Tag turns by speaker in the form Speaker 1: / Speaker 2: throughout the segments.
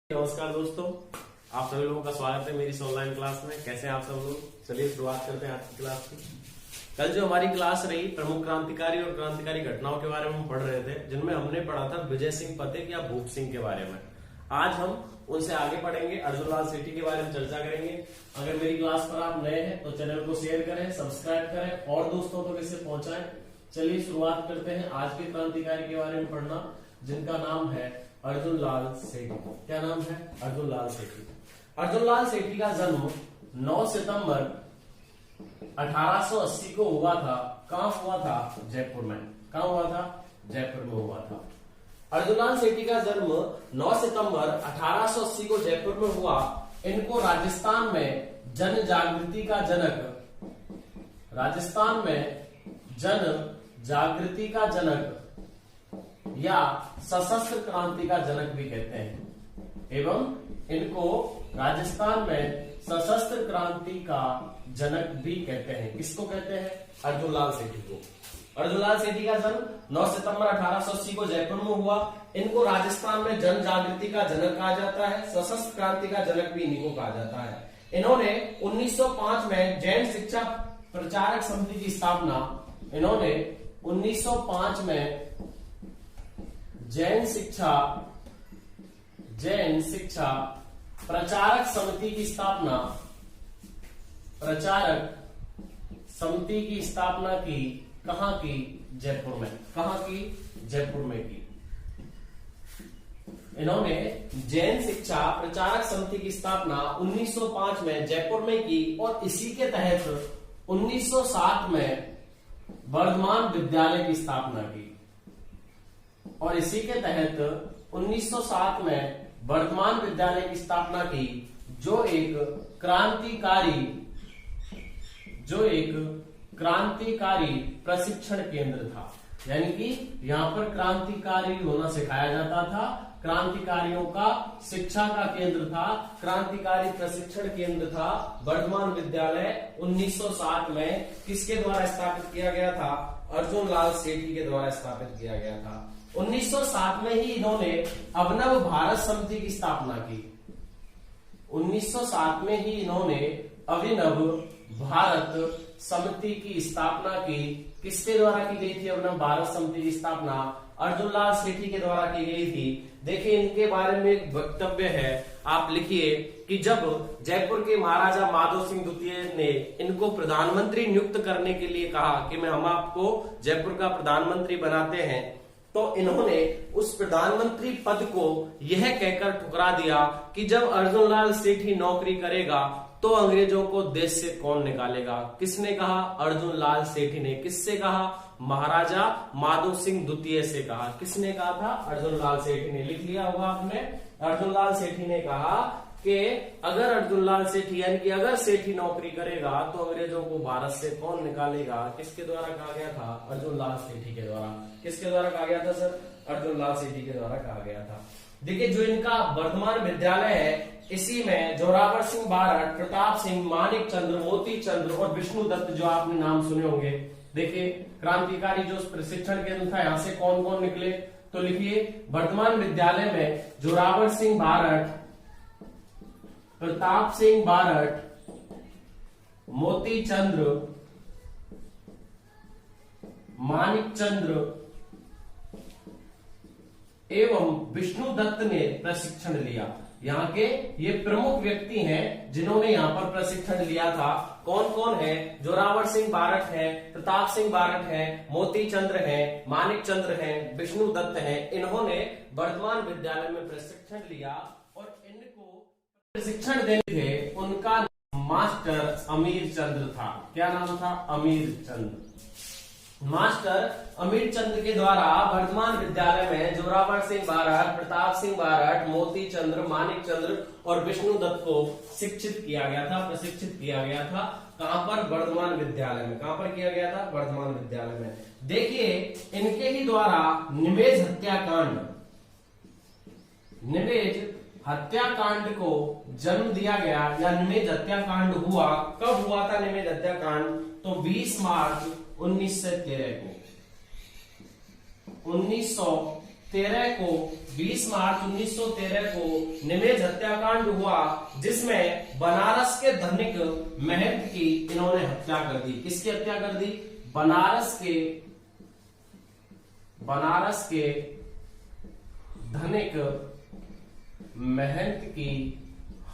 Speaker 1: नमस्कार दोस्तों, आप सभी लोगों का स्वागत है मेरी इस ऑनलाइन क्लास में। कैसे हैं आप सब लोग? चलिए शुरुआत करते हैं आज की क्लास की। कल जो हमारी क्लास रही प्रमुख क्रांतिकारी और क्रांतिकारी घटनाओं के बारे में हम पढ़ रहे थे, जिनमें हमने पढ़ा था विजय सिंह पथिक या भूप सिंह के बारे में। आज हम उनसे आगे पढ़ेंगे, अर्जुन लाल सेठी के बारे में चर्चा करेंगे। अगर मेरी क्लास पर आप नए हैं तो चैनल को शेयर करें, सब्सक्राइब करें और दोस्तों तक इसे पहुंचाएं। चलिए शुरुआत करते हैं आज के क्रांतिकारी के बारे में पढ़ना, जिनका नाम है अर्जुन लाल सेठी। क्या नाम है? अर्जुन लाल सेठी। अर्जुन लाल सेठी का जन्म 9 सितंबर 1880 को हुआ था। कहां हुआ था? जयपुर में। कहां हुआ था? जयपुर में हुआ था। अर्जुन लाल सेठी का जन्म 9 सितंबर 1880 को जयपुर में हुआ। इनको राजस्थान में जन जागृति का जनक, राजस्थान में जन जागृति का जनक या सशस्त्र क्रांति का जनक भी कहते हैं, एवं इनको राजस्थान में सशस्त्र क्रांति का जनक भी कहते हैं। किसको कहते हैं? अर्जुन लाल सेठी को। अर्जुन लाल सेठी का जन्म 9 सितंबर 1880 को जयपुर में हुआ। इनको राजस्थान में जन जागृति का जनक कहा जाता है, सशस्त्र क्रांति का जनक भी इनको कहा जाता है। इन्होंने 1905 में जैन शिक्षा प्रचारक समिति की स्थापना, इन्होंने 1905 में जैन शिक्षा प्रचारक समिति की स्थापना, प्रचारक समिति की स्थापना की। कहां की? जयपुर में। कहां की? जयपुर में की। इन्होंने जैन शिक्षा प्रचारक समिति की स्थापना 1905 में जयपुर में की और इसी के तहत 1907 में वर्धमान विद्यालय की स्थापना की। और इसी के तहत 1907 में वर्धमान विद्यालय की स्थापना की, जो एक क्रांतिकारी प्रशिक्षण केंद्र था। यानी कि यहाँ पर क्रांतिकारी होना सिखाया जाता था, क्रांतिकारियों का शिक्षा का केंद्र था, क्रांतिकारी प्रशिक्षण केंद्र था। वर्धमान विद्यालय 1907 में किसके द्वारा स्थापित किया गया था? अर्जुन लाल सेठी के द्वारा स्थापित किया गया था। 1907 में ही इन्होंने अभिनव भारत समिति की स्थापना की। 1907 में ही इन्होंने अभिनव भारत समिति की स्थापना की। किसके द्वारा की गई थी अभिनव भारत समिति की स्थापना? अर्जुन लाल सेठी के द्वारा की गई थी। देखिए, इनके बारे में एक वक्तव्य है, आप लिखिए कि जब जयपुर के महाराजा माधव सिंह द्वितीय ने इनको प्रधानमंत्री नियुक्त करने के लिए कहा कि हम आपको जयपुर का प्रधानमंत्री बनाते हैं, तो इन्होंने उस प्रधानमंत्री पद को यह कहकर ठुकरा दिया कि जब अर्जुन लाल सेठी नौकरी करेगा तो अंग्रेजों को देश से कौन निकालेगा। किसने कहा? अर्जुन लाल सेठी ने। किससे कहा? महाराजा माधव सिंह द्वितीय से कहा। किसने कहा था? अर्जुन लाल सेठी ने। लिख लिया होगा आपने। अर्जुन लाल सेठी ने कहा कि अगर अर्जुन लाल सेठी, यानी कि अगर सेठी नौकरी करेगा तो अंग्रेजों को भारत से कौन निकालेगा। किसके द्वारा कहा गया था? अर्जुन लाल सेठी के द्वारा। किसके द्वारा कहा गया था सर? अर्जुन लाल सेठी के द्वारा कहा गया था। देखिए, जो इनका वर्धमान विद्यालय है, इसी में जोरावर सिंह बारठ, प्रताप सिंह, मानिक चंद्र, मोती चंद्र और विष्णु दत्त, जो आपने नाम सुने होंगे। देखिए, क्रांतिकारी जो प्रशिक्षण केंद्र था, यहां से कौन कौन निकले, तो लिखिए वर्धमान विद्यालय में जोरावर सिंह बारठ, प्रताप सिंह बारठ, मोती चंद्र, मानिक चंद्र एवं विष्णु दत्त ने प्रशिक्षण लिया। यहाँ के ये प्रमुख व्यक्ति हैं जिन्होंने यहाँ पर प्रशिक्षण लिया था। कौन कौन है? जोरावर सिंह बारठ है, प्रताप सिंह बारठ है, मोती चंद्र है, मानिक चंद्र है, विष्णु दत्त है। इन्होंने वर्धमान विद्यालय में प्रशिक्षण लिया और इनको प्रशिक्षण देते थे। उनका मास्टर अमीर चंद्र था। क्या नाम था? अमीर चंद्र। मास्टर अमीर चंद्र के द्वारा वर्धमान विद्यालय में जोरावर सिंह बारठ, प्रताप सिंह बारठ, मोती चंद्र, मानिक चंद्र और विष्णु दत्त को शिक्षित किया गया था, प्रशिक्षित किया गया था। कहां पर? वर्धमान विद्यालय में। कहां पर किया गया था? वर्धमान विद्यालय में। देखिए, इनके ही द्वारा निमेज हत्याकांड को जन्म दिया गया, या निमेज हत्याकांड हुआ। कब हुआ था निमेज हत्याकांड? तो 20 मार्च 1913 को। 1913 20 मार्च 1913 को निमेज हत्याकांड हुआ, जिसमें बनारस के धनिक महंत की इन्होंने हत्या कर दी। किसकी हत्या कर दी? बनारस के धनिक महंत की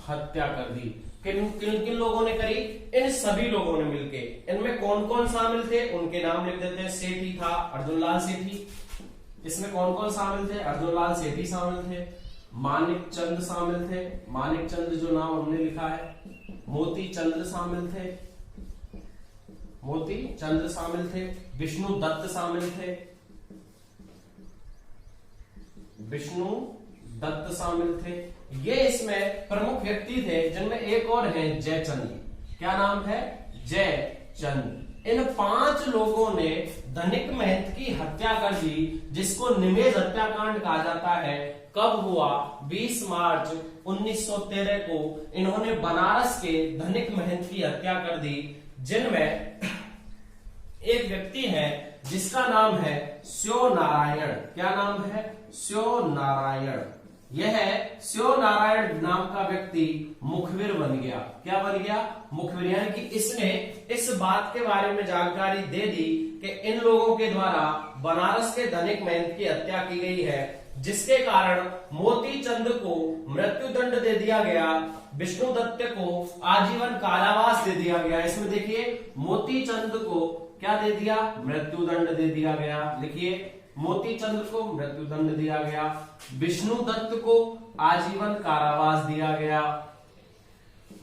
Speaker 1: हत्या कर दी। किन किन किन लोगों ने करी? इन सभी लोगों ने मिलके। इनमें कौन कौन शामिल थे उनके नाम लिख देते हैं। सेठी था अर्जुन लाल सेठी। इसमें कौन कौन शामिल थे? अर्जुन लाल सेठी शामिल थे, मानिक चंद शामिल थे, मानिक चंद जो नाम हमने लिखा है, मोती चंद्र शामिल थे, मोती चंद्र शामिल थे, विष्णु दत्त शामिल थे, विष्णु दत्त शामिल थे। ये इसमें प्रमुख व्यक्ति थे, जिनमें एक और है जयचंद। क्या नाम है? जयचंद। इन 5 लोगों ने धनिक महंत की हत्या कर दी, जिसको निमेज हत्याकांड कहा जाता है। कब हुआ? 20 मार्च 1913 को इन्होंने बनारस के धनिक महंत की हत्या कर दी, जिनमें एक व्यक्ति है जिसका नाम है स्यो नारायण। क्या नाम है? स्यो नारायण। यह स्यो नारायण नाम का व्यक्ति मुखबिर बन गया। क्या बन गया? मुखबिर। यानी कि इसने इस बात के बारे में जानकारी दे दी कि इन लोगों के द्वारा बनारस के धनिक महंत की हत्या की गई है, जिसके कारण मोती चंद को मृत्युदंड दे दिया गया, विष्णु दत्त को आजीवन कारावास दे दिया गया। इसमें देखिए, मोती चंद को क्या दे दिया? मृत्युदंड दे दिया गया। लिखिए, मोती चंद को मृत्युदंड दिया गया, विष्णु दत्त को आजीवन कारावास दिया गया,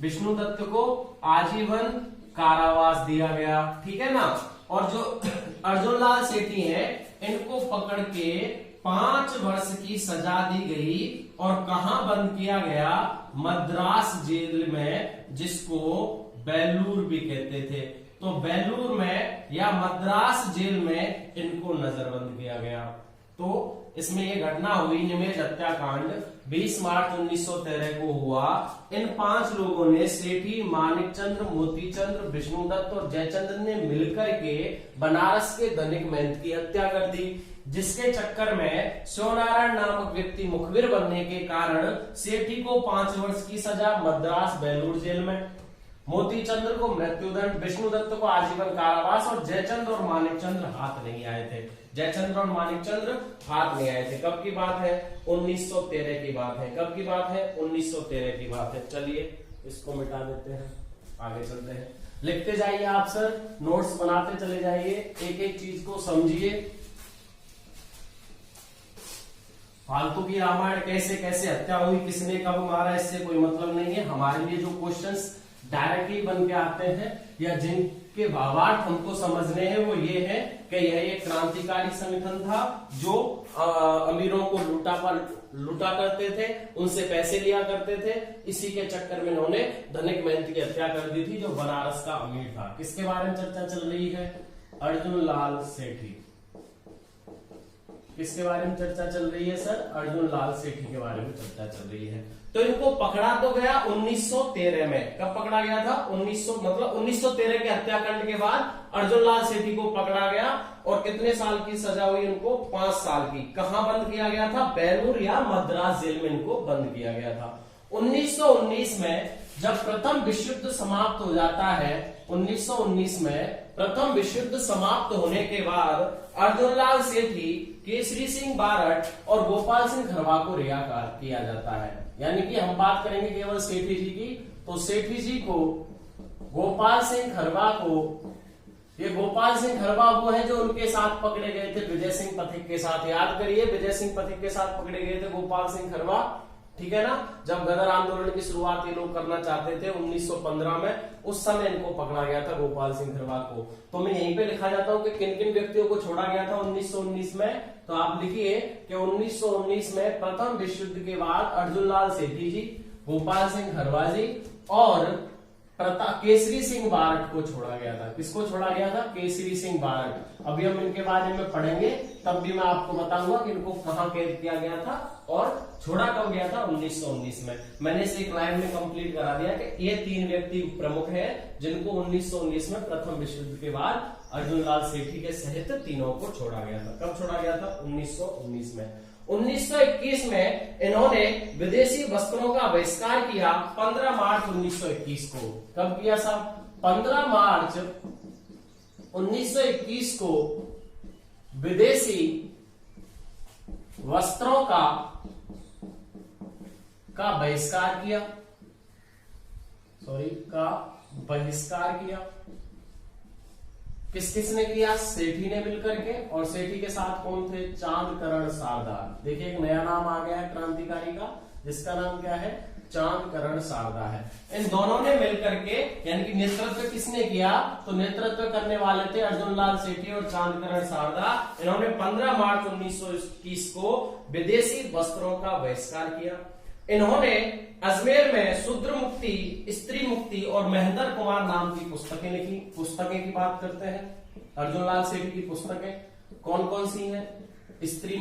Speaker 1: विष्णु दत्त को आजीवन कारावास दिया गया। ठीक है ना? और जो अर्जुन लाल सेठी है, इनको पकड़ के 5 वर्ष की सजा दी गई और कहां बंद किया गया? मद्रास जेल में, जिसको बेलूर भी कहते थे। तो बेलूर में या मद्रास जेल में इनको नजरबंद किया गया। तो इसमें ये घटना हुई, निमेज हत्याकांड 20 मार्च 1913 को हुआ। इन 5 लोगों ने, सेठी, मानिक चंद्र, मोती चंद्र, विष्णु दत्त और जयचंद्र ने मिलकर के बनारस के धनिक महंत की हत्या कर दी, जिसके चक्कर में स्योनारायण नामक व्यक्ति मुखबिर बनने के कारण सेठी को 5 वर्ष की सजा मद्रास बेलूर जेल में, मोती चंद्र को मृत्युदंड, विष्णु दत्त को आजीवन कारावास और जयचंद्र और मानिक चंद्र हाथ नहीं आए थे। जयचंद्र और मानिक चंद्र हाथ नहीं आए थे। कब की बात है? 1913 की बात है। कब की बात है? 1913 की बात है। चलिए इसको मिटा देते हैं, आगे चलते हैं। लिखते जाइए आप सर, नोट्स बनाते चले जाइए, एक एक चीज को समझिए। फालतू की रामायण कैसे कैसे हत्या हुई, किसने कब मारा, इससे कोई मतलब नहीं है। हमारे लिए जो क्वेश्चंस डायरेक्टली बन के आते हैं या जिनके भावार्थ हमको समझने हैं, वो ये है कि यह एक क्रांतिकारी संगठन था जो अमीरों को लूटा करते थे, उनसे पैसे लिया करते थे। इसी के चक्कर में इन्होंने धनिक महंत की हत्या कर दी थी, जो बनारस का अमीर था। किसके बारे में चर्चा चल रही है? अर्जुन लाल सेठी। किसके बारे में चर्चा चल रही है सर? अर्जुन लाल सेठी के बारे में चर्चा चल रही है। तो इनको पकड़ा तो गया 1913 में। कब पकड़ा गया था? 1913 के हत्याकांड के बाद अर्जुन लाल सेठी को पकड़ा गया और कितने साल की सजा हुई इनको? 5 साल की। कहां बंद किया गया था? बेलूर या मद्रास जेल में इनको बंद किया गया था। 1919 में जब प्रथम विश्व युद्ध समाप्त हो जाता है, 1919 में प्रथम विश्व युद्ध समाप्त होने के बाद अर्जुन लाल सेठी, केसरी सिंह बारट और गोपाल सिंह खरवा को रिहा किया जाता है। यानी कि हम बात करेंगे केवल सेठी जी की, तो सेठी जी को, गोपाल सिंह खरवा को, ये गोपाल सिंह खरवा वो है जो उनके साथ पकड़े गए थे विजय सिंह पथिक के साथ। याद करिए, विजय सिंह पथिक के साथ पकड़े गए थे गोपाल सिंह खरवा। ठीक है ना? जब गदर आंदोलन की शुरुआत ये लोग करना चाहते थे 1915 में, उस समय इनको पकड़ा गया था गोपाल सिंह खरवा को। तो मैं यहीं पे लिखा जाता हूं कि किन किन व्यक्तियों को छोड़ा गया था 1919 में। तो आप लिखिए कि 1919 में प्रथम विश्व युद्ध के बाद अर्जुन लाल सेठी जी, गोपाल सिंह खरवा जी और केसरी सिंह बारट को छोड़ा गया था। किसको छोड़ा गया था? केसरी सिंह बारट। अभी हम इनके बारे में पढ़ेंगे, तब भी मैं आपको बताऊंगा कि इनको कहां कैद किया गया था और छोड़ा कब गया था? 1919 में। मैंने इसे एक लाइन में कंप्लीट करा दिया कि ये 3 व्यक्ति प्रमुख हैं जिनको 1919 में प्रथम विश्व युद्ध के बाद अर्जुन लाल सेठी के सहित तीनों को छोड़ा गया था। कब छोड़ा गया था? 1919 में। 1921 में इन्होंने विदेशी वस्त्रों का बहिष्कार किया 15 मार्च 1921 को। कब किया साहब? 15 मार्च 1921 को विदेशी वस्त्रों का बहिष्कार किया, बहिष्कार किया। किस किसने किया? सेठी ने मिलकर के, और सेठी के साथ कौन थे? चांदकरण सरदार। देखिए एक नया नाम आ गया है क्रांतिकारी का, जिसका नाम क्या है? चांदकरण सरदार है। इन दोनों ने मिलकर के, यानी कि नेतृत्व किसने किया? तो नेतृत्व करने वाले थे अर्जुन लाल सेठी और चांदकरण सरदार। इन्होंने 15 मार्च 1921 को विदेशी वस्त्रों का बहिष्कार किया। इन्होंने अजमेर में शूद्र मुक्ति, स्त्री मुक्ति और महेंद्र कुमार नाम की पुस्तकें लिखी। पुस्तकें की बात करते हैं, अर्जुन लाल सेठी की पुस्तकें कौन कौन सी हैं? स्त्री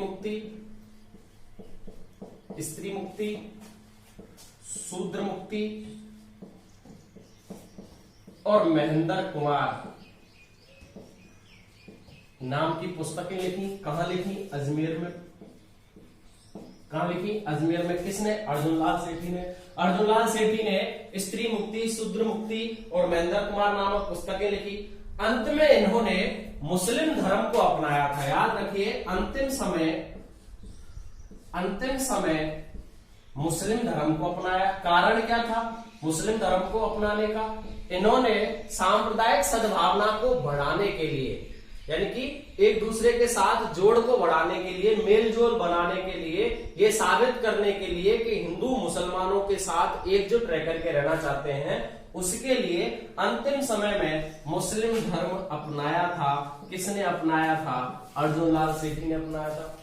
Speaker 1: मुक्ति, शूद्र मुक्ति और महेंद्र कुमार नाम की पुस्तकें लिखी। कहां लिखी? अजमेर में। कहां लिखी? अजमेर में। किसने? अर्जुन लाल सेठी ने। अर्जुन लाल सेठी ने स्त्री मुक्ति, शूद्र मुक्ति और महेंद्र कुमार नामक पुस्तकें लिखी। अंत में इन्होंने मुस्लिम धर्म को अपनाया था। याद रखिए, अंतिम समय मुस्लिम धर्म को अपनाया। कारण क्या था मुस्लिम धर्म को अपनाने का? इन्होंने सांप्रदायिक सद्भावना को बढ़ाने के लिए, यानी कि एक दूसरे के साथ जोड़ को बढ़ाने के लिए, मेल जोल बनाने के लिए, ये साबित करने के लिए कि हिंदू मुसलमानों के साथ एकजुट रह करके रहना चाहते हैं, उसके लिए अंतिम समय में मुस्लिम धर्म अपनाया था। किसने अपनाया था? अर्जुन लाल सेठी ने अपनाया था।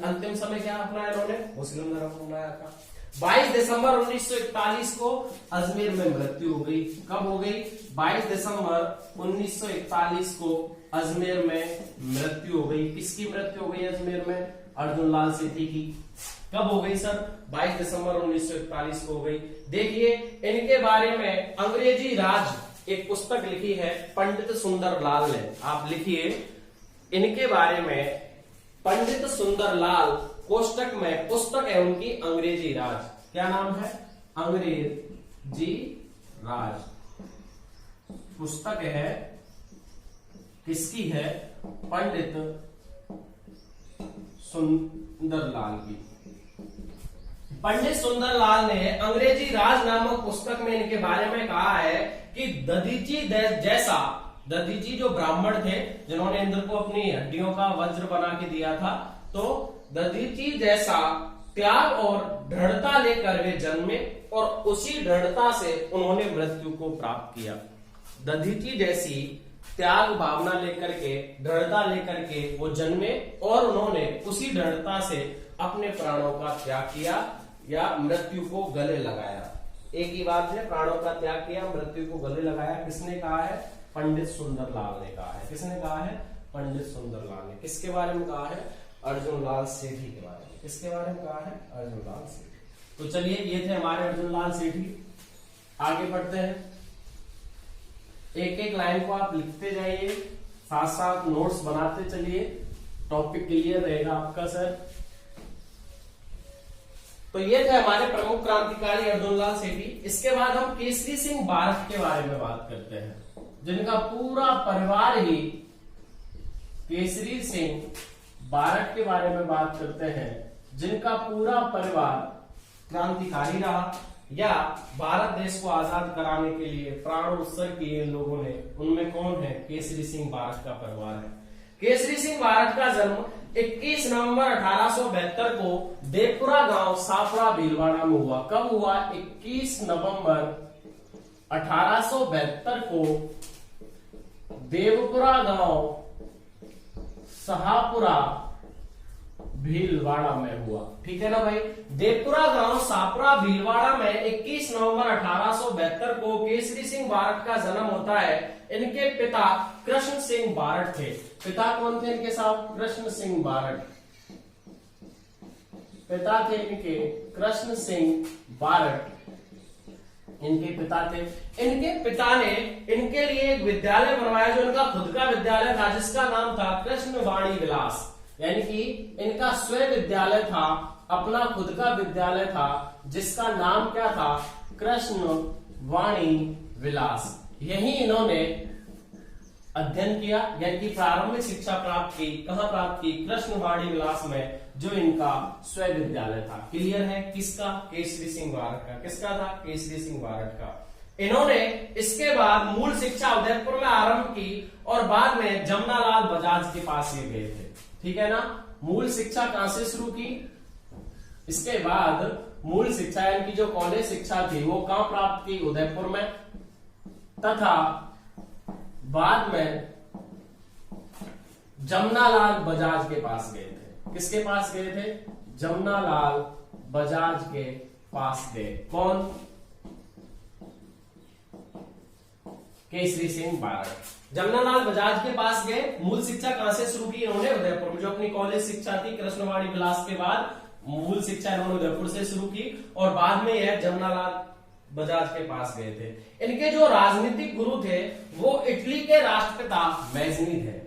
Speaker 1: अंतिम समय क्या अपनाया इन्होंने? मुस्लिम धर्म अपनाया था। 22 दिसंबर 1941 को अजमेर में मृत्यु हो गई। कब हो गई? 22 दिसंबर 1941 को अजमेर में मृत्यु हो गई। किसकी मृत्यु हो गई अजमेर में? अर्जुन लाल सेठी की। कब हो गई सर? 22 दिसंबर 1941 को हो गई। देखिए इनके बारे में अंग्रेजी राज एक पुस्तक लिखी है पंडित सुंदरलाल ने। आप लिखिए इनके बारे में, पंडित सुंदरलाल कोष्टक में पुस्तक है उनकी अंग्रेजी राज। क्या नाम है? अंग्रेजी राज पुस्तक है। किसकी है? पंडित सुंदरलाल की। पंडित सुंदरलाल ने अंग्रेजी राज नामक पुस्तक में इनके बारे में कहा है कि दधीची जो ब्राह्मण थे जिन्होंने इंद्र को अपनी हड्डियों का वज्र बना के दिया था, तो दधीची जैसा त्याग और दृढ़ता लेकर वे जन्मे और उसी दृढ़ता से उन्होंने मृत्यु को प्राप्त किया। दधीची जैसी त्याग भावना लेकर के, दृढ़ता लेकर के वो जन्मे और उन्होंने उसी दृढ़ता से अपने प्राणों का त्याग किया या मृत्यु को गले लगाया। एक ही बात है, प्राणों का त्याग किया, मृत्यु को गले लगाया। किसने कहा है? पंडित सुंदरलाल ने कहा है। किसने कहा है? पंडित सुंदरलाल ने। किसके बारे में कहा है? अर्जुन लाल सेठी के बारे में। किसके बारे में कहा है? अर्जुन लाल सेठी। तो चलिए ये थे हमारे अर्जुन लाल सेठी। आगे बढ़ते हैं। एक एक लाइन को आप लिखते जाइए, साथ साथ नोट्स बनाते चलिए, टॉपिक क्लियर रहेगा आपका सर। तो ये थे हमारे प्रमुख क्रांतिकारी अर्जुन लाल सेठी। इसके बाद हम केसरी सिंह बारठ के बारे में बात करते हैं, जिनका पूरा परिवार ही, केसरी सिंह बारठ के बारे में बात करते हैं, जिनका पूरा परिवार क्रांतिकारी रहा या भारत देश को आजाद कराने के लिए प्राण उत्सर्ग किए इन लोगों ने। उनमें कौन है? केसरी सिंह बारठ का परिवार है। केसरी सिंह बारठ का जन्म 21 नवंबर 1872 को देवपुरा गांव सापड़ा भीलवाड़ा में हुआ। कब हुआ? 21 नवंबर 1872 को देवपुरा गांव शाहपुरा भीलवाड़ा में हुआ। ठीक है ना भाई? देवपुरा गांव शाहपुरा भीलवाड़ा में 21 नवंबर 1872 को केसरी सिंह बारठ का जन्म होता है। इनके पिता कृष्ण सिंह बारठ थे। पिता कौन थे इनके साथ? कृष्ण सिंह बारठ। पिता थे इनके कृष्ण सिंह बारठ, इनके पिता थे। इनके पिता ने इनके लिए एक विद्यालय बनवाया जो इनका खुद का विद्यालय था, जिसका नाम था कृष्ण वाणी विलास। यानी कि इनका स्वयं विद्यालय था, अपना खुद का विद्यालय था, जिसका नाम क्या था? कृष्ण वाणी विलास। यही इन्होंने अध्ययन किया, यानी कि प्रारंभिक शिक्षा प्राप्त की। कहां प्राप्त की? कृष्णवाणी विलास में, जो इनका स्वयं विद्यालय था। क्लियर है? किसका? केसरी सिंह बारट का। किसका था? केसरी सिंह बारट का। इन्होंने इसके बाद मूल शिक्षा उदयपुर में आरंभ की और बाद में जमनालाल बजाज के पास ये गए थे। ठीक है ना? मूल शिक्षा कहां से शुरू की? इसके बाद मूल शिक्षा यानी कि जो कॉलेज शिक्षा थी वो कहां प्राप्त की? उदयपुर में, तथा बाद में जमनालाल बजाज के पास गए थे। किसके पास गए थे? जमनालाल बजाज के पास गए। कौन? केसरी सिंह बारट। जमनालाल बजाज के पास गए। मूल शिक्षा कहां से शुरू की इन्होंने? उदयपुर में। जो अपनी कॉलेज शिक्षा थी कृष्णवाणी विलास के बाद मूल शिक्षा इन्होंने उदयपुर से शुरू की और बाद में यह जमनालाल बजाज के पास गए थे। इनके जो राजनीतिक गुरु थे वो इटली के राष्ट्रपिता मैजनी थे।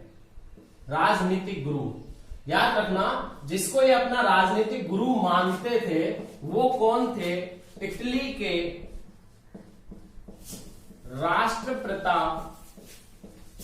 Speaker 1: राजनीतिक गुरु याद रखना, जिसको ये अपना राजनीतिक गुरु मानते थे वो कौन थे? इटली के राष्ट्रपिता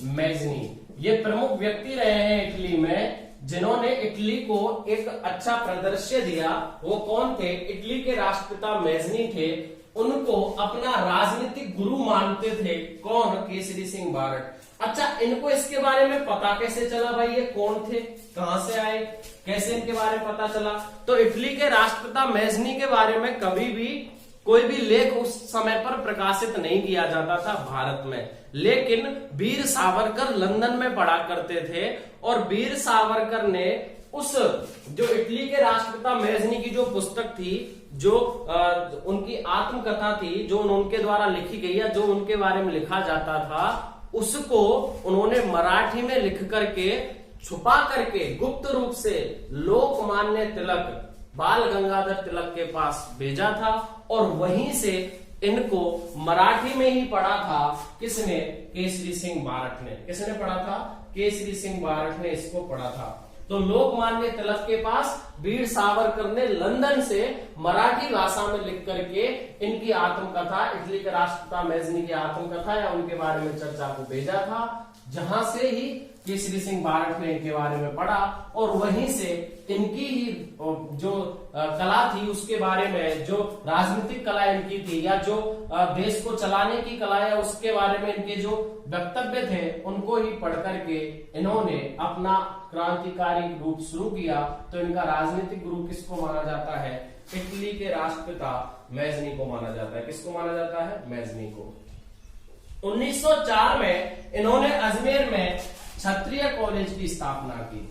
Speaker 1: मैजनी। ये प्रमुख व्यक्ति रहे हैं इटली में जिन्होंने इटली को एक अच्छा प्रदर्शन दिया। वो कौन थे? इटली के राष्ट्रपिता मैजनी थे। उनको अपना राजनीतिक गुरु मानते थे। कौन? केसरी सिंह बारट। अच्छा, इनको इसके बारे में पता कैसे चला भाई? ये कौन थे? कहां से आए? कैसे इनके बारे में पता चला? तो इटली के राष्ट्रपिता मैजनी के बारे में कभी भी कोई भी लेख उस समय पर प्रकाशित नहीं किया जाता था भारत में, लेकिन वीर सावरकर लंदन में पढ़ा करते थे और वीर सावरकर ने उस जो इटली के राष्ट्रपिता मैजनी की जो पुस्तक थी, जो उनकी आत्मकथा थी, जो उनके द्वारा लिखी गई या जो उनके बारे में लिखा जाता था, उसको उन्होंने मराठी में लिख करके छुपा करके गुप्त रूप से लोकमान्य तिलक, बाल गंगाधर तिलक के पास भेजा था और वहीं से इनको मराठी में ही पढ़ा था। किसने? केसरी सिंह बारट ने। किसने पढ़ा था? केसरी सिंह बारट ने इसको पढ़ा था। तो लोकमान्य तिलक के पास वीर सावरकर ने लंदन से मराठी भाषा में लिख करके इनकी आत्मकथा, इटली के राष्ट्रपिता मैजनी की आत्मकथा या उनके बारे में चर्चा को भेजा था, जहां से ही केसरी सिंह बारट ने इनके बारे में पढ़ा और वहीं से इनकी ही जो कला थी उसके बारे में, जो राजनीतिक कला इनकी थी या जो देश को चलाने की कला है उसके बारे में इनके जो वक्तव्य थे उनको ही पढ़ करके इन्होंने अपना क्रांतिकारी रूप शुरू किया। तो इनका राजनीतिक गुरु किसको माना जाता है? इटली के राष्ट्रपिता मैजनी को माना जाता है। किसको माना जाता है? मैजनी को। 1904 में इन्होंने अजमेर में क्षत्रिय कॉलेज की स्थापना की।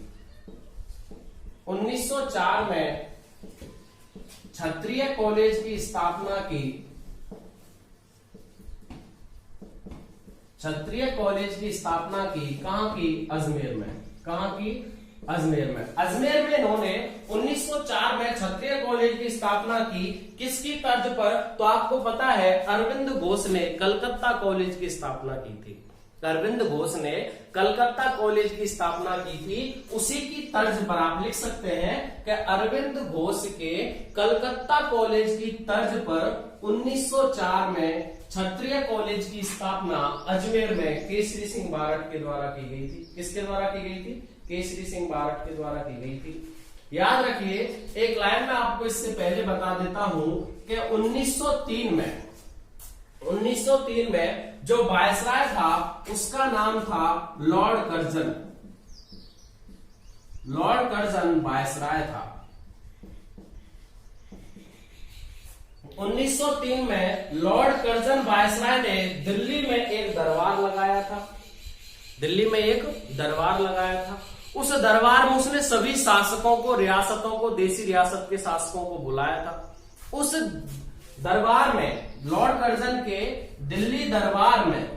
Speaker 1: 1904 में क्षत्रिय कॉलेज की स्थापना की। क्षत्रिय कॉलेज की स्थापना की। कहां की? अजमेर में। कहां की? अजमेर में। अजमेर में इन्होंने 1904 में क्षत्रिय कॉलेज की स्थापना की। किसकी तर्ज पर? तो आपको पता है अरविंद घोष ने कलकत्ता कॉलेज की स्थापना की थी। अरविंद घोष ने कलकत्ता कॉलेज की स्थापना की थी। उसी की तर्ज पर आप लिख सकते हैं कि अरविंद घोष के कलकत्ता कॉलेज की तर्ज पर 1904 में क्षत्रिय कॉलेज की स्थापना अजमेर में केसरी सिंह बारट के द्वारा की गई थी। किसके द्वारा की गई थी? केसरी सिंह बारट के द्वारा की गई थी। याद रखिए, एक लाइन में आपको इससे पहले बता देता हूं कि 1903 में जो वायसराय था उसका नाम था Lord Curzon. Lord Curzon viceroy था। 1903 में लॉर्ड कर्जन वायसराय ने दिल्ली में एक दरबार लगाया था। दिल्ली में एक दरबार लगाया था। उस दरबार में उसने सभी शासकों को, रियासतों को, देसी रियासत के शासकों को बुलाया था। उस दरबार में, लॉर्ड कर्जन के दिल्ली दरबार में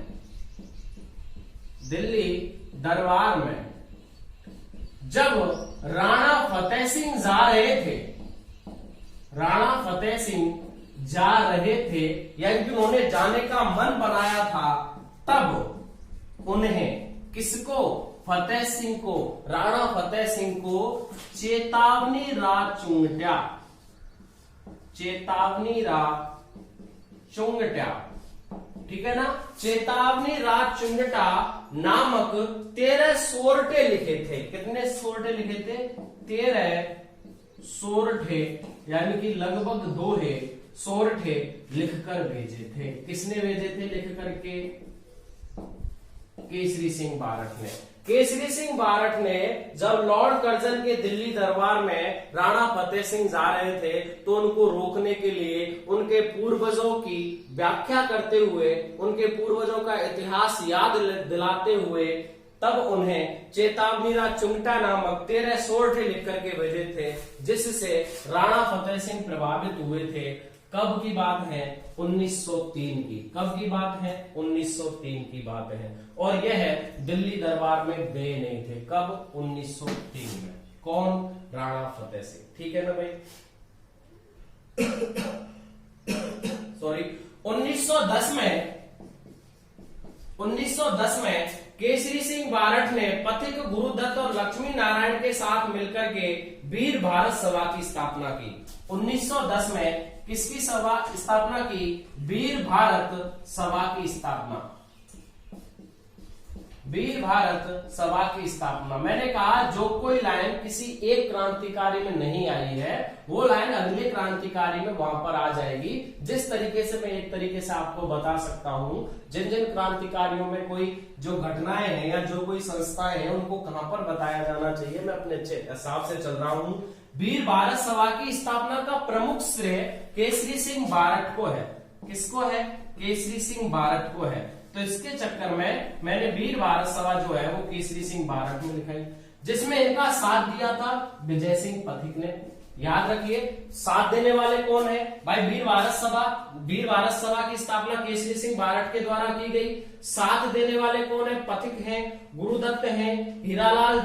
Speaker 1: जब राणा फतेह सिंह जा रहे थे, यानी कि उन्होंने जाने का मन बनाया था, तब उन्हें किसको? फतेह सिंह को, राणा फतेह सिंह को चेतावनी राज चुंगट्या, चेतावनी राज चुंगट्या, ठीक है ना। चेतावनी राज चुंगटा नामक 13 सोरठे लिखे थे। कितने सोरठे लिखे थे? 13 सोरठे, यानी कि लगभग दोहे सोरठे लिखकर भेजे थे। किसने भेजे थे लिख करके? केसरी सिंह बारठ ने। केसरी सिंह बारठ ने जब लॉर्ड कर्जन के दिल्ली दरबार में राणा फतेह सिंह जा रहे थे तो उनको रोकने के लिए उनके पूर्वजों की व्याख्या करते हुए, उनके पूर्वजों का इतिहास याद दिलाते हुए तब उन्हें चेतावनी राज चुंगटा नामक 13 सोरठे लिख करके भेजे थे, जिससे राणा फतेह सिंह प्रभावित हुए थे। कब की बात है? 1903 की। कब की बात है? 1903 की बात है। और यह दिल्ली दरबार में गए नहीं थे। कब? 1903 में। कौन? राणा फतेह सिंह। ठीक है ना भाई? सॉरी, 1910 में केसरी सिंह बारठ ने पथिक गुरुदत्त और लक्ष्मी नारायण के साथ मिलकर के वीर भारत सभा की स्थापना की। 1910 में किसकी सभा स्थापना की? वीर भारत सभा की स्थापना। वीर भारत सभा की स्थापना। मैंने कहा जो कोई लाइन किसी एक क्रांतिकारी में नहीं आई है वो लाइन अगले क्रांतिकारी में वहां पर आ जाएगी। जिस तरीके से मैं एक तरीके से आपको बता सकता हूं, जिन जिन क्रांतिकारियों में कोई जो घटनाएं हैं या जो कोई संस्थाएं हैं उनको कहां पर बताया जाना चाहिए, मैं अपने हिसाब से चल रहा हूं। वीर भारत सभा की स्थापना का प्रमुख श्रेय केसरी सिंह बारठ को है। किसको है? केसरी सिंह बारठ को है। तो इसके चक्कर में मैंने वीर भारत सभा जो है वो केसरी सिंह बारठ में लिखाई, जिसमें इनका साथ दिया था विजय सिंह पथिक ने। याद रखिए, साथ देने वाले कौन है भाई? वीर भारत सभा। वीर भारत सभा की स्थापना केसरी सिंह बारठ के द्वारा की गई। साथ देने वाले कौन है? पथिक हैं, गुरुदत्त हैं, हीरालाल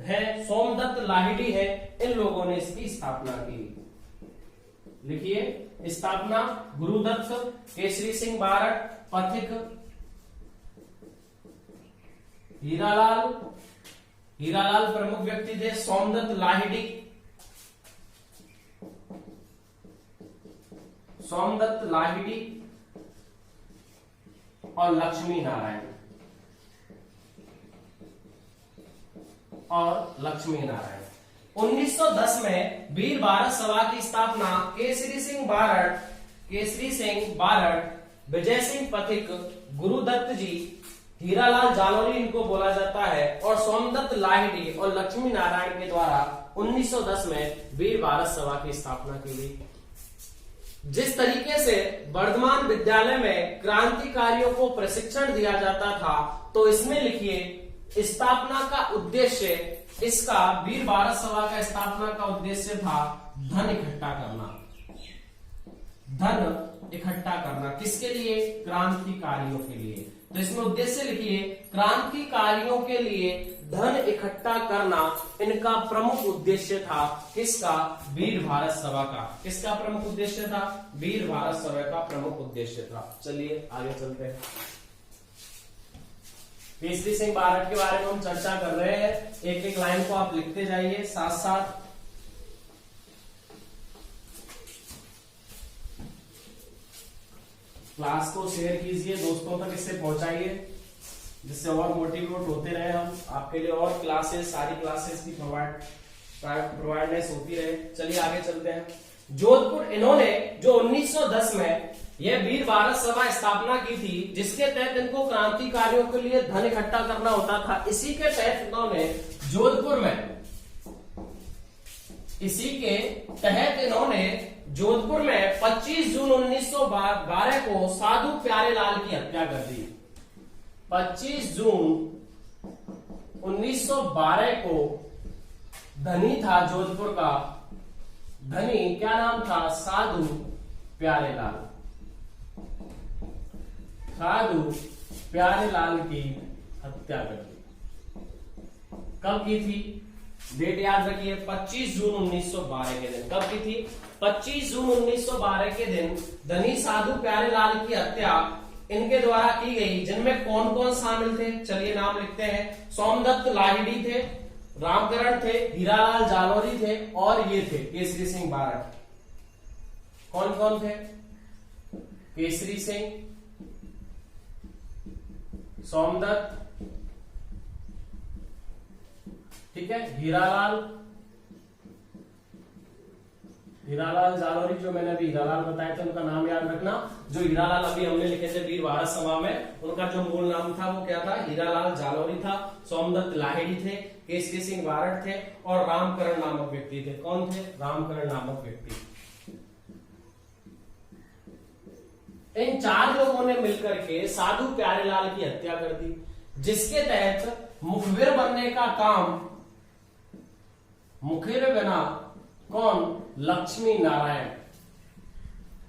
Speaker 1: है, सोमदत्त लाहिड़ी है। इन लोगों ने इसकी स्थापना की। लिखिए, स्थापना गुरुदत्त, केसरी सिंह बारठ, पथिक, हीरालाल प्रमुख व्यक्ति थे, सोमदत्त लाहिड़ी, और लक्ष्मी नारायण। 1910 में वीर भारत सभा की स्थापना केसरी सिंह बारठ, विजय सिंह पथिक, गुरुदत्त जी, हीरालाल जालोरी इनको बोला जाता है, और सोमदत्त लाहिड़ी और लक्ष्मी नारायण के द्वारा 1910 में वीर भारत सभा की स्थापना की गई। जिस तरीके से वर्धमान विद्यालय में क्रांतिकारियों को प्रशिक्षण दिया जाता था, तो इसमें लिखिए स्थापना का उद्देश्य, इसका वीर भारत सभा का स्थापना का उद्देश्य था धन इकट्ठा करना। धन इकट्ठा करना किसके लिए? क्रांतिकारियों के लिए। तो इसमें उद्देश्य लिखिए, क्रांतिकारियों के लिए धन इकट्ठा करना इनका प्रमुख उद्देश्य था। किसका? वीर भारत सभा का। किसका प्रमुख उद्देश्य था? वीर भारत सभा का प्रमुख उद्देश्य था। चलिए आगे चलते हैं। केसरी सिंह बारठ के बारे में हम चर्चा कर रहे हैं। एक एक लाइन को आप लिखते जाइए साथ साथ। क्लास को शेयर कीजिए, दोस्तों तक इससे पहुंचाइए, जिससे और मोटिवेट होते रहे हम। आपके लिए और क्लासेस, सारी क्लासेस की प्रोवाइडनेस होती रहे। चलिए आगे चलते हैं। जोधपुर, इन्होंने जो 1910 में यह वीर भारत सभा स्थापना की थी, जिसके तहत इनको क्रांतिकारियों के लिए धन इकट्ठा करना होता था, इसी के तहत इन्होंने जोधपुर में 25 जून 1912 को साधु प्यारेलाल की हत्या कर दी। 25 जून 1912 को धनी था जोधपुर का, धनी क्या नाम था? साधु प्यारेलाल। साधु प्यारेलाल की हत्या कर दी। कब की थी? डेट याद रखिए, 25 जून 1912 के दिन। कब की थी? 25 जून 1912 के दिन धनी साधु प्यारेलाल की हत्या इनके द्वारा की गई, जिनमें कौन कौन शामिल थे, चलिए नाम लिखते हैं। सोमदत्त लाहिड़ी थे, रामकरण थे, हीरालाल जालोरी थे, और ये थे केसरी सिंह बारठ। कौन कौन थे? केसरी सिंह, सोमदत्त, ठीक है, हीरालाल जालोरी, जो मैंने अभी हीरालाल बताया था उनका नाम याद रखना। जो हीरालाल अभी हमने लिखे थे वीर भारत सभा में, उनका जो मूल नाम था वो क्या था? हीरालाल जालोरी था। सोमदत्त लाहिड़ी थे, केसरी सिंह बारठ थे, और रामकरण नामक व्यक्ति थे। कौन थे? रामकरण नामक व्यक्ति। इन 4 लोगों ने मिलकर के साधु प्यारेलाल की हत्या कर दी, जिसके तहत मुखबिर बनने का काम मुखबिर बना कौन? लक्ष्मी नारायण।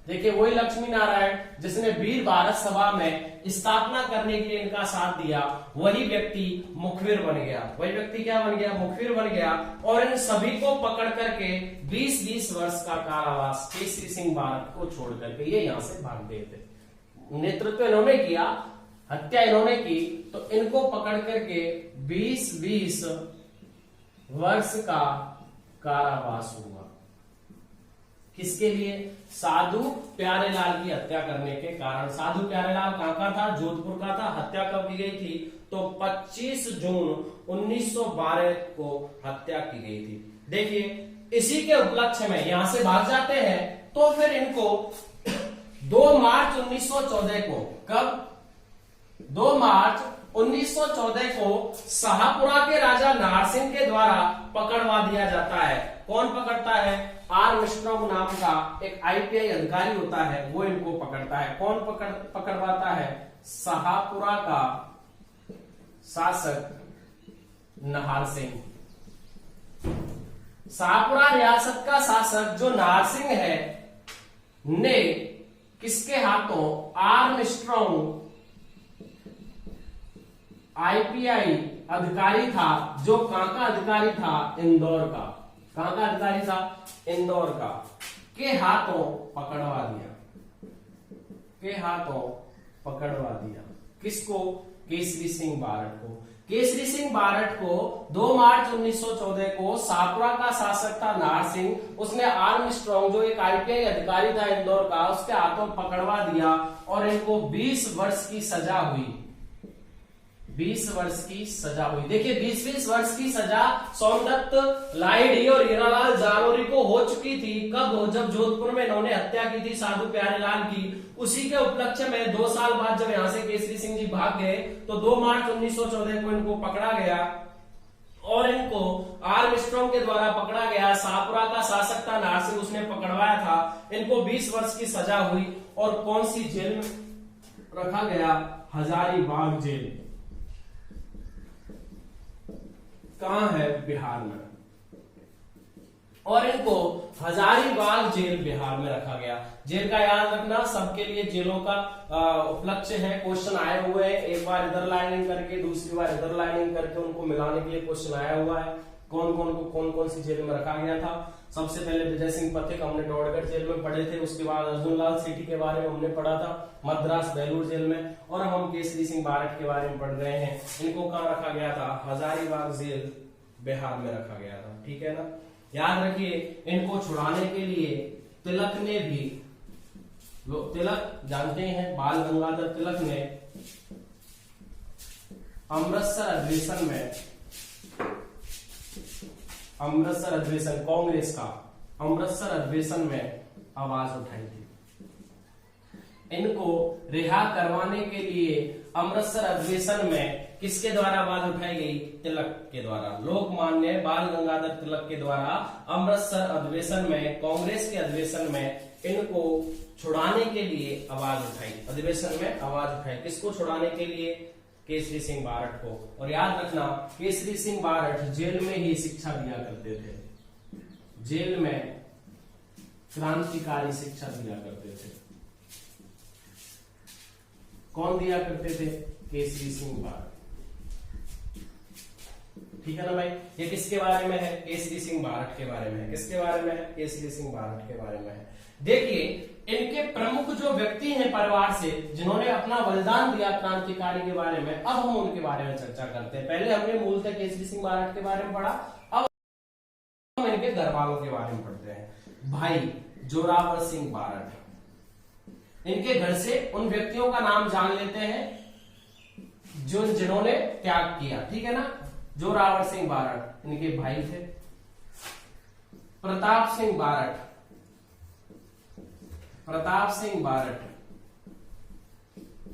Speaker 1: देखिए वही लक्ष्मी नारायण जिसने वीर भारत सभा में स्थापना करने के लिए इनका साथ दिया, वही व्यक्ति मुखबिर बन गया। वही व्यक्ति क्या बन गया? मुखबिर बन गया। और इन सभी को पकड़ करके 20-20 वर्ष का कारावास केसरी सिंह बारठ को छोड़ करके ये यहां से भाग गए थे। नेतृत्व इन्होंने किया, हत्या इन्होंने की, तो इनको पकड़ करके 20-20 वर्ष का कारावास हुआ। किसके लिए? साधु प्यारेलाल की हत्या करने के कारण। साधु प्यारेलाल कहां का था? जोधपुर का था। हत्या कब की गई थी? तो 25 जून 1912 को हत्या की गई थी। देखिए इसी के उपलक्ष्य में यहां से भाग जाते हैं, तो फिर इनको 2 मार्च 1914 को, कब? 2 मार्च 1914 को शाहपुरा के राजा नारसिंह के द्वारा पकड़वा दिया जाता है। कौन पकड़ता है? आर्मस्ट्रांग नाम का एक आईपीआई अधिकारी होता है, वो इनको पकड़ता है। कौन पकड़वाता है? शाहपुरा का शासक नाहर सिंह। शाहपुरा रियासत का शासक जो नाहर सिंह है ने किसके हाथों? आर्मस्ट्रांग आईपीआई अधिकारी था, जो कहां का अधिकारी था? इंदौर का। कहां का अधिकारी था? इंदौर का। के हाथों पकड़वा दिया, के हाथों पकड़वा दिया। किसको? केसरी सिंह बारठ को। केसरी सिंह बारठ को 2 मार्च 1914 को शाहपुरा का शासक था नाहर सिंह, उसने आर्मस्ट्रांग जो एक आईपीआई अधिकारी था इंदौर का, उसके हाथों पकड़वा दिया और इनको 20 वर्ष की सजा हुई। 20 वर्ष की सजा हुई। देखिए 20-20 वर्ष की सजा सोमदत्त लाहिड़ी और हीरालाल जालोरी को हो चुकी थी। कब? जब जोधपुर में इन्होंने हत्या की थी साधु प्यारेलाल की। उसी के उपलक्ष्य में 2 साल बाद जब यहां से केसरी सिंह जी भाग गए, तो 2 मार्च 1914 को इनको पकड़ा गया और इनको आर्मस्ट्रांग के द्वारा पकड़ा गया। शाहपुरा का शासक था नाहर सिंह, उसने पकड़वाया था। इनको 20 वर्ष की सजा हुई और कौन सी जेल में रखा गया? हजारीबाग जेल। कहां है? बिहार में। और इनको हजारीबाग जेल बिहार में रखा गया। जेल का याद रखना सबके लिए, जेलों का उपलक्ष्य है। क्वेश्चन आए हुए हैं, एक बार इधर लाइनिंग करके, दूसरी बार इधर लाइनिंग करके, उनको मिलाने के लिए क्वेश्चन आया हुआ है। कौन कौन को कौन कौन सी जेल में रखा गया था? सबसे पहले विजय सिंह पथिक हमने डोरगढ़ जेल में पढ़े थे, उसके बाद अर्जुनलाल सेठी के बारे में हमने पढ़ा था मद्रास बेलूर जेल में, और हम केसरी सिंह बारठ के बारे में पढ़ रहे हैं। इनको कहां रखा गया था? हजारीबाग जेल बिहार में रखा गया था। ठीक है ना? याद रखिए, इनको छुड़ाने के लिए तिलक ने भी, तिलक जानते हैं, बाल गंगाधर तिलक ने अमृतसर अधिवेशन में, अमृतसर अधिवेशन कांग्रेस का अमृतसर अधिवेशन में आवाज उठाई थी। इनको रिहा करवाने के लिए अमृतसर अधिवेशन में किसके द्वारा आवाज उठाई गई? तिलक के द्वारा, लोकमान्य बाल गंगाधर तिलक के द्वारा अमृतसर अधिवेशन में, कांग्रेस के अधिवेशन में इनको छुड़ाने के लिए आवाज उठाई। अधिवेशन में आवाज उठाई। किसको छुड़ाने के लिए? केसरी सिंह बारठ को। और याद रखना, केसरी सिंह बारठ जेल में ही शिक्षा दिया करते थे। जेल में क्रांतिकारी शिक्षा दिया करते थे। कौन दिया करते थे? केसरी सिंह बारठ। ठीक है ना भाई? ये किसके बारे में है? केसरी सिंह बारठ के बारे में है। किसके बारे में है? केसरी सिंह बारठ के बारे में है। देखिए इनके प्रमुख जो व्यक्ति हैं परिवार से जिन्होंने अपना बलिदान दिया क्रांतिकारी के बारे में, अब हम उनके बारे में चर्चा करते हैं। पहले हमने मूलतः केसरी सिंह बारट के बारे में पढ़ा, अब हम इनके घर वालों के बारे में पढ़ते हैं। भाई जोरावर सिंह बारट, इनके घर से उन व्यक्तियों का नाम जान लेते हैं जिन्होंने त्याग किया, ठीक है ना। जोरावर सिंह बारट इनके भाई थे। प्रताप सिंह बारट, प्रताप सिंह बारट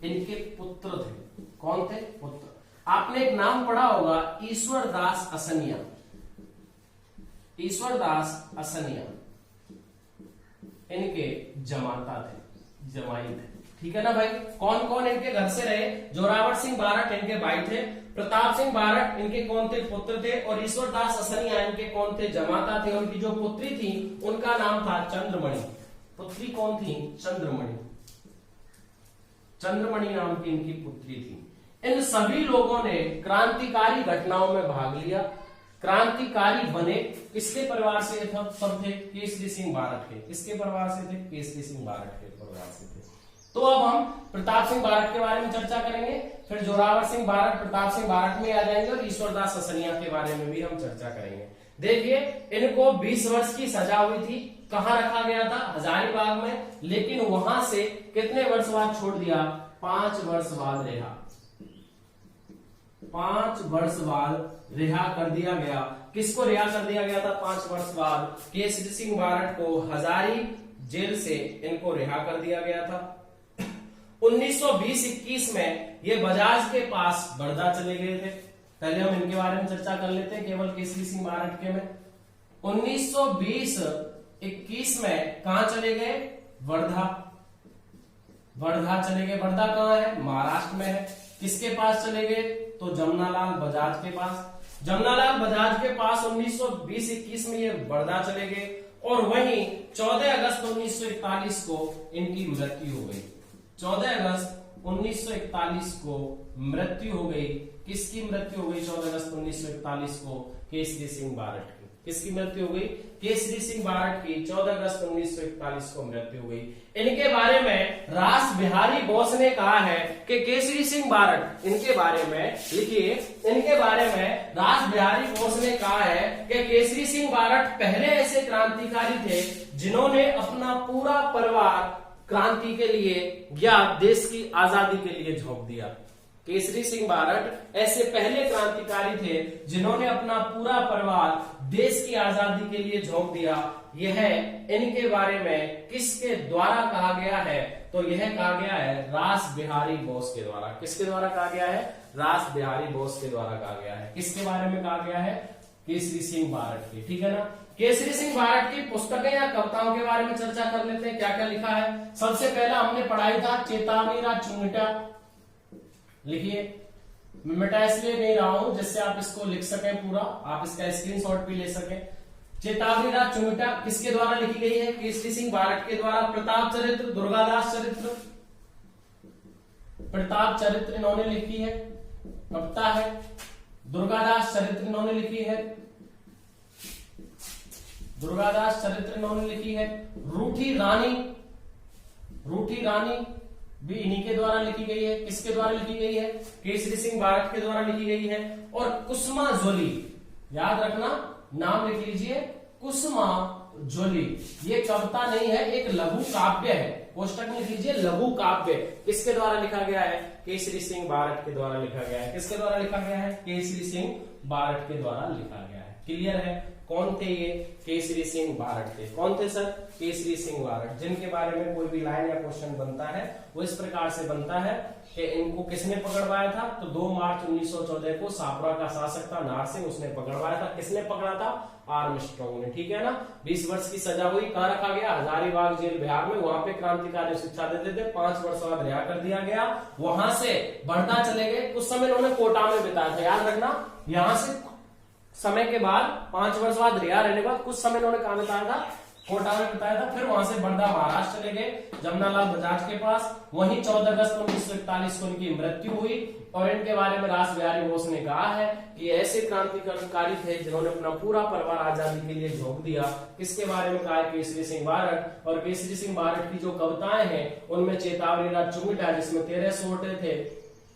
Speaker 1: इनके पुत्र थे। कौन थे? पुत्र। आपने एक नाम पढ़ा होगा ईश्वर दास असनिया, ईश्वर दास असनिया इनके जमाता थे, जमाई थे, ठीक है ना भाई। कौन कौन इनके घर से रहे? जोरावर सिंह बारट इनके भाई थे, प्रताप सिंह बारट इनके कौन थे? पुत्र थे, और ईश्वर दास असनिया इनके कौन थे? जमाता थे। उनकी जो पुत्री थी उनका नाम था चंद्रमणि। पुत्री कौन थी? चंद्रमणि। चंद्रमणि नाम की इनकी पुत्री थी। इन सभी लोगों ने क्रांतिकारी घटनाओं में भाग लिया, क्रांतिकारी बने। किसके परिवार से सब थे? केसरी सिंह बारट के। किसके परिवार से थे? केसरी सिंह बारट के परिवार से थे। तो अब हम प्रताप सिंह बारट के बारे में चर्चा करेंगे, फिर जोरावर सिंह बारट प्रताप सिंह बारट में आ जाएंगे, और ईश्वरदास असनिया के बारे में भी हम चर्चा करेंगे। देखिए, इनको 20 वर्ष की सजा हुई थी। कहां रखा गया था? हजारीबाग में। लेकिन वहां से कितने वर्ष बाद छोड़ दिया? 5 वर्ष बाद रिहा, 5 वर्ष बाद रिहा कर दिया गया। किसको रिहा कर दिया गया था 5 वर्ष बाद? केसरी सिंह बारट को हजारी जेल से इनको रिहा कर दिया गया था। 1920-21 में ये बजाज के पास बड़दा चले गए थे। पहले हम इनके बारे में चर्चा कर लेते हैं, केवल केसरी सिंह बारट के में। 1920-21 में कहां चले गए? वर्धा, वर्धा चले गए। वर्धा कहां है? महाराष्ट्र में है। किसके पास चले गए? तो जमनालाल बजाज के पास। जमनालाल बजाज के पास 1920-21 में ये वर्धा चले गए, और वहीं 14 अगस्त 1941 को इनकी मृत्यु हो गई। 14 अगस्त 1941 को मृत्यु हो गई। किसकी मृत्यु हो गई 14 अगस्त 1941 को? केसरी सिंह बारट की। किसकी मृत्यु हो गई? केसरी सिंह बारट की 14 अगस्त 1941 को मृत्यु हो गई। इनके बारे में रास बिहारी बोस ने कहा है कि केसरी सिंह बारट, इनके बारे में लिखिए, इनके बारे में रास बिहारी बोस ने कहा है कि केसरी सिंह बारट पहले ऐसे क्रांतिकारी थे जिन्होंने अपना पूरा परिवार क्रांति के लिए या देश की आजादी के लिए झोंक दिया। केसरी सिंह बारट ऐसे पहले क्रांतिकारी थे जिन्होंने अपना पूरा परिवार देश की आजादी के लिए झोंक दिया। यह इनके बारे में किसके द्वारा कहा गया है? तो यह कहा गया है रास बिहारी बोस के द्वारा। किसके द्वारा कहा गया है? रास बिहारी बोस के द्वारा कहा गया है। किसके बारे में कहा गया है? केसरी सिंह बारट की, ठीक है ना। केसरी सिंह बारट की पुस्तकें या कविताओं के बारे में चर्चा कर लेते हैं, क्या क्या लिखा है। सबसे पहला हमने पढ़ाई था चेतावनी रात चुंगटा। लिखिए, मैं मिटा इसलिए नहीं रहा हूं जिससे आप इसको लिख सकें पूरा, आप इसका स्क्रीनशॉट भी ले सकें। चेतावनी रात चुंगटा किसके द्वारा लिखी गई है? केसरी सिंह बारट के द्वारा। प्रताप चरित्र, दुर्गादास चरित्र, प्रताप चरित्र इन्होंने लिखी है, कविता है। दुर्गादास चरित्र इन्होंने लिखी है, दुर्गादास चरित्र इन्होंने लिखी है। रूठी रानी, रूठी रानी भी इन्हीं के द्वारा लिखी गई है। किसके द्वारा लिखी गई है? केसरी सिंह बारट के द्वारा लिखी गई है। और कुसुमा ज्वली, याद रखना, नाम लिख लीजिए, कुसुमा ज्वली। ये कविता नहीं है, एक लघु काव्य है। कोष्टक में लिख लीजिए लघु काव्य। किसके द्वारा लिखा गया है? केसरी सिंह बारट के द्वारा लिखा गया है। किसके द्वारा लिखा गया है? केसरी सिंह बारट के द्वारा लिखा गया है। क्लियर है? कौन थे ये? केसरी सिंह बारट थे। कौन थे सर? केसरी सिंह बारट, जिनके बारे में कोई भी लाइन या क्वेश्चन बनता है वो इस प्रकार से बनता है कि इनको किसने पकड़वाया था? तो 2 मार्च 1914 को सापुरा का शासक था नारसिंह, उसने पकड़वाया था। किसने पकड़ा था? आर्मस्ट्रांग ने, ठीक है ना। 20 वर्ष की सजा हुई। कहां रखा गया? हजारीबाग जेल बिहार में। वहां पे क्रांतिकारी शिक्षा देते थे। 5 वर्ष बाद रिहा कर दिया गया। वहां से बड़दा चले गए। कुछ समय उन्होंने कोटा में बिताया था, याद रखना। यहां से समय के बाद 5 वर्ष बाद रिहा रहने के बाद कुछ समय उन्होंने कहा बिताया था? कोटा में बताया था। फिर वहां से बड़दा महाराष्ट्र चले गए जमनालाल बजाज के पास। वहीं 14 अगस्त 1941 को इनकी मृत्यु हुई। और इनके बारे में रास बिहारी बोस ने कहा है कि ऐसे क्रांतिकारी थे जिन्होंने अपना पूरा परिवार आजादी के लिए झोंक दिया। किसके बारे में कहा है? केसरी सिंह बारट। और केसरी सिंह बारट की जो कविताएं हैं उनमें चेतावनी राज चुंगटा जिसमें 13 सोटे थे,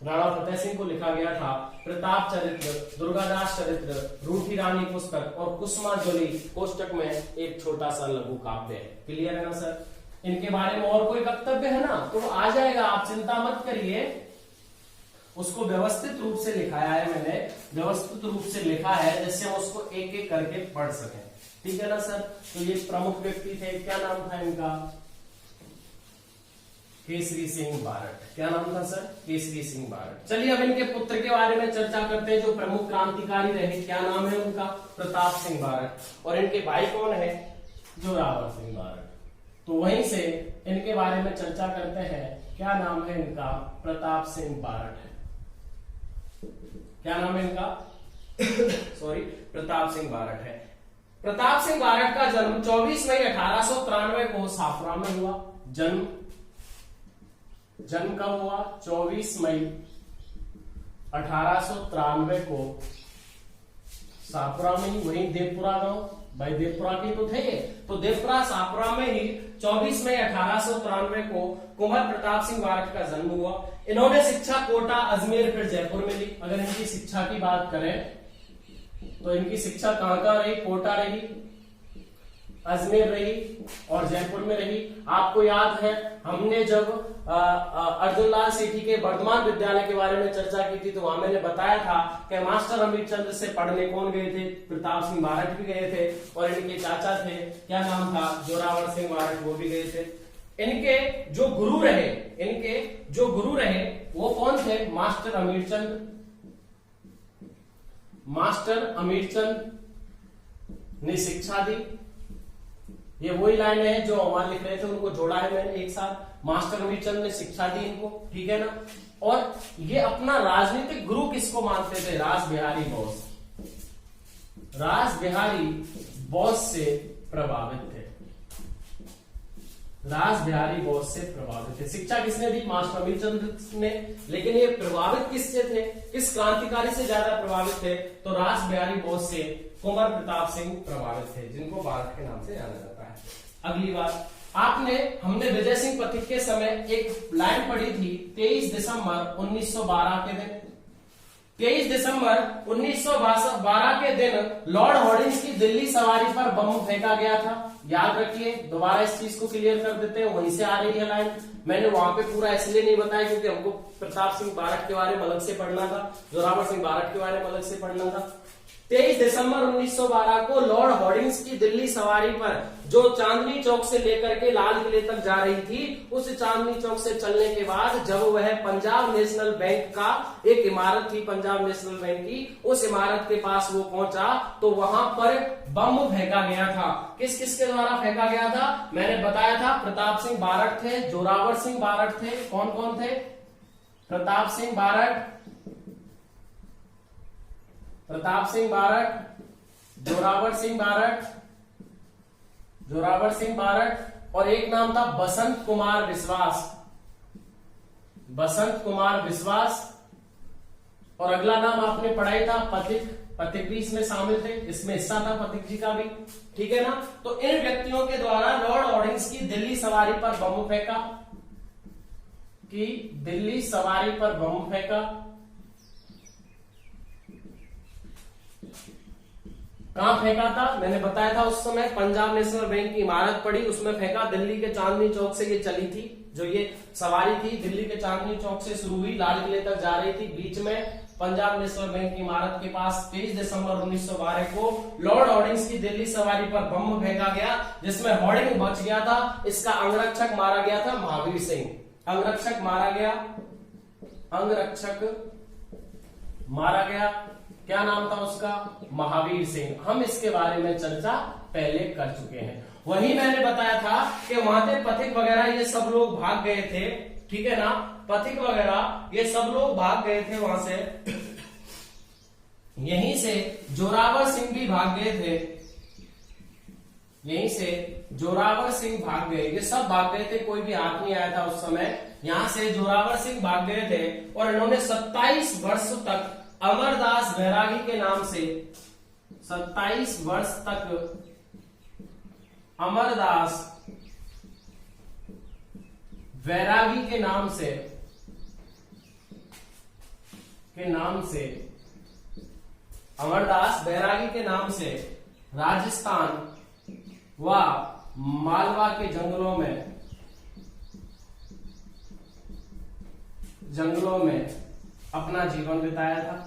Speaker 1: राणा फतेह सिंह को लिखा गया था, प्रताप चरित्र, दुर्गादास चरित्र, रूठी रानी पुस्तक और कुसुमा ज्वली कोष्टक में एक छोटा सा लघु काव्य है। क्लियर है ना सर? इनके बारे में और कोई वक्तव्य है ना तो आ जाएगा, आप चिंता मत करिए। उसको व्यवस्थित रूप से लिखाया है मैंने, व्यवस्थित रूप से लिखा है जिससे हम उसको एक एक करके पढ़ सकें। ठीक है ना सर? तो ये प्रमुख व्यक्ति थे, क्या नाम था इनका? केसरी सिंह बारट। क्या नाम था सर? केसरी सिंह बारट। चलिए अब इनके पुत्र के बारे में चर्चा करते हैं जो प्रमुख क्रांतिकारी रहे। क्या नाम है उनका? प्रताप सिंह बारट। और इनके भाई कौन है? जोरावर सिंह बारट। तो वहीं से इनके बारे में चर्चा करते हैं। क्या नाम है इनका? प्रताप सिंह बारट है। क्या नाम है इनका? सॉरी, प्रताप सिंह बारट है। प्रताप सिंह बारट का जन्म 24 मई 1893 को साफरा में हुआ। जन्म कब हुआ? 24 मई 1893 को साफरा में ही, वही देवपुरा गांव, भाई देवपुरा के तो थे। तो देवपुरा साफरा में ही 24 मई 1893 को कुंवर प्रताप सिंह बारट का जन्म हुआ। इन्होंने शिक्षा कोटा, अजमेर फिर जयपुर में ली। अगर इनकी शिक्षा की बात करें तो इनकी शिक्षा कहां रही? कोटा रही, अजमेर रही और जयपुर में रही। आपको याद है हमने जब अर्जुन लाल सेठी के वर्धमान विद्यालय के बारे में चर्चा की थी तो वहां मैंने बताया था कि मास्टर अमित चंद्र से पढ़ने कौन गए थे? प्रताप सिंह बारट भी गए थे और इनके चाचा थे, क्या नाम था? जोरावर सिंह बारट, वो भी गए थे। इनके जो गुरु रहे वो कौन थे? मास्टर अमीर चंद ने शिक्षा दी। ये वही लाइन है जो हमारे लिख रहे थे, उनको जोड़ा है मैंने एक साथ। मास्टर अमीर चंद ने शिक्षा दी इनको, ठीक है ना? और ये अपना राजनीतिक गुरु किसको मानते थे? रास बिहारी बोस। रास बिहारी बोस से प्रभावित थे। रास बिहारी बोस से प्रभावित थे। शिक्षा किसने दी? मास्टर अमीर चंद ने। लेकिन ये प्रभावित किससे थे? किस क्रांतिकारी से ज्यादा प्रभावित थे? तो रास बिहारी बोस से कुंवर प्रताप सिंह प्रभावित थे, जिनको बारट के नाम से जाना जाता है। अगली बात, हमने विजय सिंह पथिक के समय एक लाइन पढ़ी थी 23 दिसंबर 1912 के दिन। 23 दिसंबर 1912 के दिन लॉर्ड हॉर्डिंग्स की दिल्ली सवारी पर बम फेंका गया था। याद रखिए, दोबारा इस चीज को क्लियर कर देते हैं, वहीं से आ रही है लाइन। मैंने वहां पे पूरा इसलिए नहीं बताया क्योंकि हमको प्रताप सिंह बारट के बारे में अलग से पढ़ना था, जोरावर सिंह बारट के बारे में अलग से पढ़ना था। 23 दिसंबर 1912 को लॉर्ड हॉर्डिंग्स की दिल्ली सवारी पर जो चांदनी चौक से लेकर के लाल किले तक जा रही थी, उस चांदनी चौक से चलने के बाद जब वह पंजाब नेशनल बैंक का एक इमारत थी, पंजाब नेशनल बैंक की, उस इमारत के पास वो पहुंचा तो वहां पर बम फेंका गया था। किस किसके द्वारा फेंका गया था? मैंने बताया था प्रताप सिंह बारट थे, जोरावर सिंह बारट थे। कौन कौन थे? प्रताप सिंह बारट, जोरावर सिंह बारट और एक नाम था बसंत कुमार विश्वास। और अगला नाम आपने पढ़ाई था पथिक भी इसमें शामिल थे, इसमें हिस्सा था पथिक जी का भी, ठीक है ना? तो इन व्यक्तियों के द्वारा लॉर्ड हॉर्डिंग्स की दिल्ली सवारी पर बम फेंका। कहां फेंका था? मैंने बताया था उस समय पंजाब नेशनल बैंक की इमारत पड़ी, उसमें फेंका। दिल्ली के चांदनी चौक से ये चली थी, जो ये सवारी थी दिल्ली के चांदनी चौक से शुरू हुई, लाल किले तक जा रही थी। बीच में पंजाब नेशनल बैंक की इमारत के पास 23 दिसंबर 1912 को लॉर्ड हॉर्डिंग्स की दिल्ली सवारी पर बम फेंका गया, जिसमें हॉर्डिंग बच गया था। इसका अंगरक्षक मारा गया था महावीर सिंह। अंगरक्षक मारा गया। क्या नाम था उसका? महावीर सिंह। हम इसके बारे में चर्चा पहले कर चुके हैं। वही मैंने बताया था कि वहां से पथिक वगैरह ये सब लोग भाग गए थे, ठीक है ना? पथिक वगैरह ये सब लोग भाग गए थे वहां से। यहीं से जोरावर सिंह भी भाग गए थे, यहीं से जोरावर सिंह भाग गए, ये सब भाग गए थे, कोई भी हाथ नहीं आया था उस समय। यहां से जोरावर सिंह भाग गए थे और इन्होंने 27 वर्ष तक अमरदास बैरागी के नाम से, 27 वर्ष तक अमरदास बैरागी के नाम से अमरदास बैरागी के नाम से राजस्थान व मालवा के जंगलों में अपना जीवन बिताया था।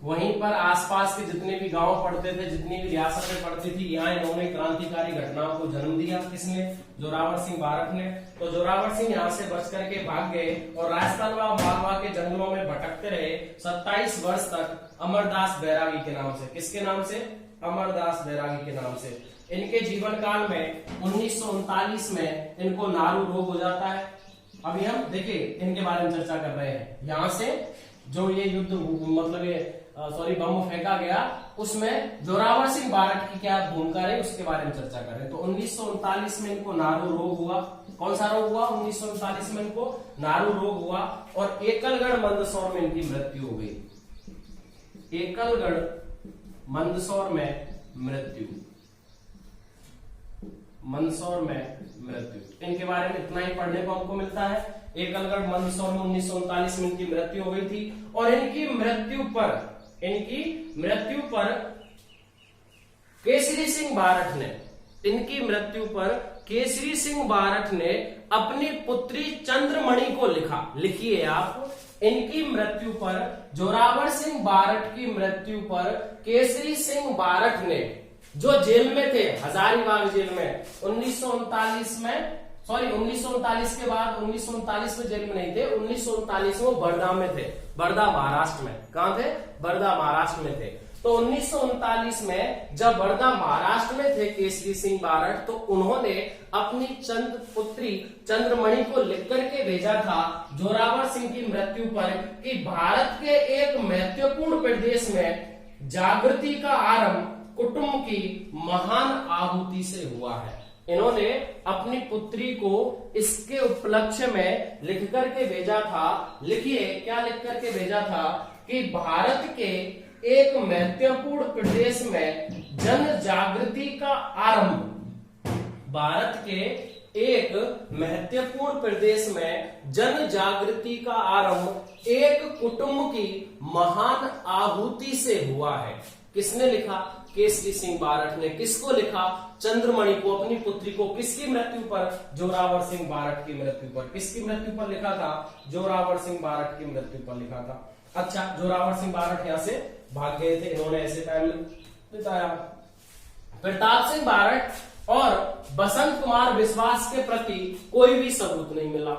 Speaker 1: वहीं पर आसपास के जितने भी गांव पड़ते थे, जितनी भी रियासतें पड़ती थी, यहाँ इन्होंने क्रांतिकारी घटनाओं को जन्म दिया। किसने? जोरावर सिंह बारठ ने। तो जोरावर सिंह यहाँ से बच करके भाग गए और राजस्थान व मालवा के जंगलों में भटकते रहे 27 वर्ष तक अमरदास बैरागी के नाम से। किसके नाम से? अमरदास बैरागी के नाम से। इनके जीवन काल में 1939 में इनको नारू रोग हो जाता है। अभी हम देखिए इनके बारे में चर्चा कर रहे हैं। यहां से जो ये युद्ध मतलब ये बम फेंका गया, उसमें जोरावर सिंह बारठ की क्या भूमिका रही उसके बारे में चर्चा कर रहे हैं। तो 1939 में इनको नारू रोग हुआ। कौन सा रोग हुआ? 1939 में इनको नारू रोग हुआ और एकलगढ़ मंदसौर में इनकी मृत्यु हो गई। एकलगढ़ मंदसौर में मृत्यु। इनके बारे में इतना ही पढ़ने को हमको मिलता है। एकलगढ़ मंदसौर में 1939 में इनकी मृत्यु हो गई थी और इनकी मृत्यु पर केसरी सिंह बारठ ने अपनी पुत्री चंद्रमणि को लिखा। लिखिए आप, इनकी मृत्यु पर, जोरावर सिंह बारठ की मृत्यु पर केसरी सिंह बारठ ने, जो जेल में थे हजारीबाग जेल में 1939 के बाद 1939 में जेल में नहीं थे, 1939 में वो बड़दा में थे। बड़दा महाराष्ट्र में। कहां थे? बड़दा महाराष्ट्र में थे। तो 1939 में जब बड़दा महाराष्ट्र में थे केसरी सिंह बारठ, तो उन्होंने अपनी पुत्री चंद्रमणि को लिख करके भेजा था जोरावर सिंह की मृत्यु पर कि भारत के एक महत्वपूर्ण प्रदेश में जागृति का आरंभ कुटुंब की महान आहुति से हुआ है। इन्होंने अपनी पुत्री को इसके उपलक्ष्य में लिख करके भेजा था। लिखिए क्या लिख करके भेजा था कि भारत के एक महत्वपूर्ण प्रदेश में जन जागृति का आरंभ, भारत के एक महत्वपूर्ण प्रदेश में जन जागृति का आरंभ एक कुटुंब की महान आहुति से हुआ है। किसने लिखा? केसरी सिंह बारठ ने। किसको लिखा? चंद्रमणि को, अपनी पुत्री को। किसकी मृत्यु पर? जोरावर सिंह बारठ की मृत्यु पर। किसकी मृत्यु पर लिखा था? जोरावर सिंह बारठ की मृत्यु पर लिखा था। अच्छा, जोरावर सिंह बारठ यहां से भाग गए थे, इन्होंने ऐसे टाइम बिताया। प्रताप सिंह बारठ और बसंत कुमार विश्वास के प्रति कोई भी सबूत नहीं मिला।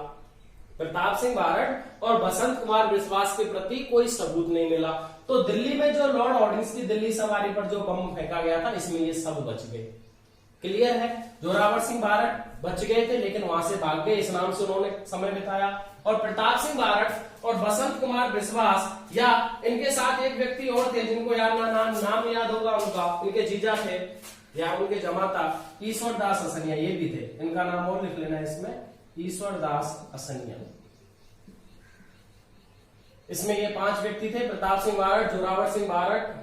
Speaker 1: प्रताप सिंह बारठ और बसंत कुमार विश्वास के प्रति कोई सबूत नहीं मिला। तो दिल्ली में जो लॉर्ड ऑर्डिनेंस की दिल्ली सवारी पर जो बम फेंका गया था, इसमें ये सब बच गए। क्लियर है? जोरावर सिंह बारठ बच गए थे लेकिन वहां से भाग गए, इस नाम से उन्होंने समय बिताया। और प्रताप सिंह बारठ और बसंत कुमार विश्वास या इनके साथ एक व्यक्ति और थे जिनको नाम याद होगा उनका, इनके जीजा थे या उनके जमाता, ईश्वरदास असनिया, ये भी थे। इनका नाम और लिख लेना इसमें, ईश्वरदास असनिया। इसमें ये 5 व्यक्ति थे, प्रताप सिंह बारठ, जोरावर सिंह बारठ,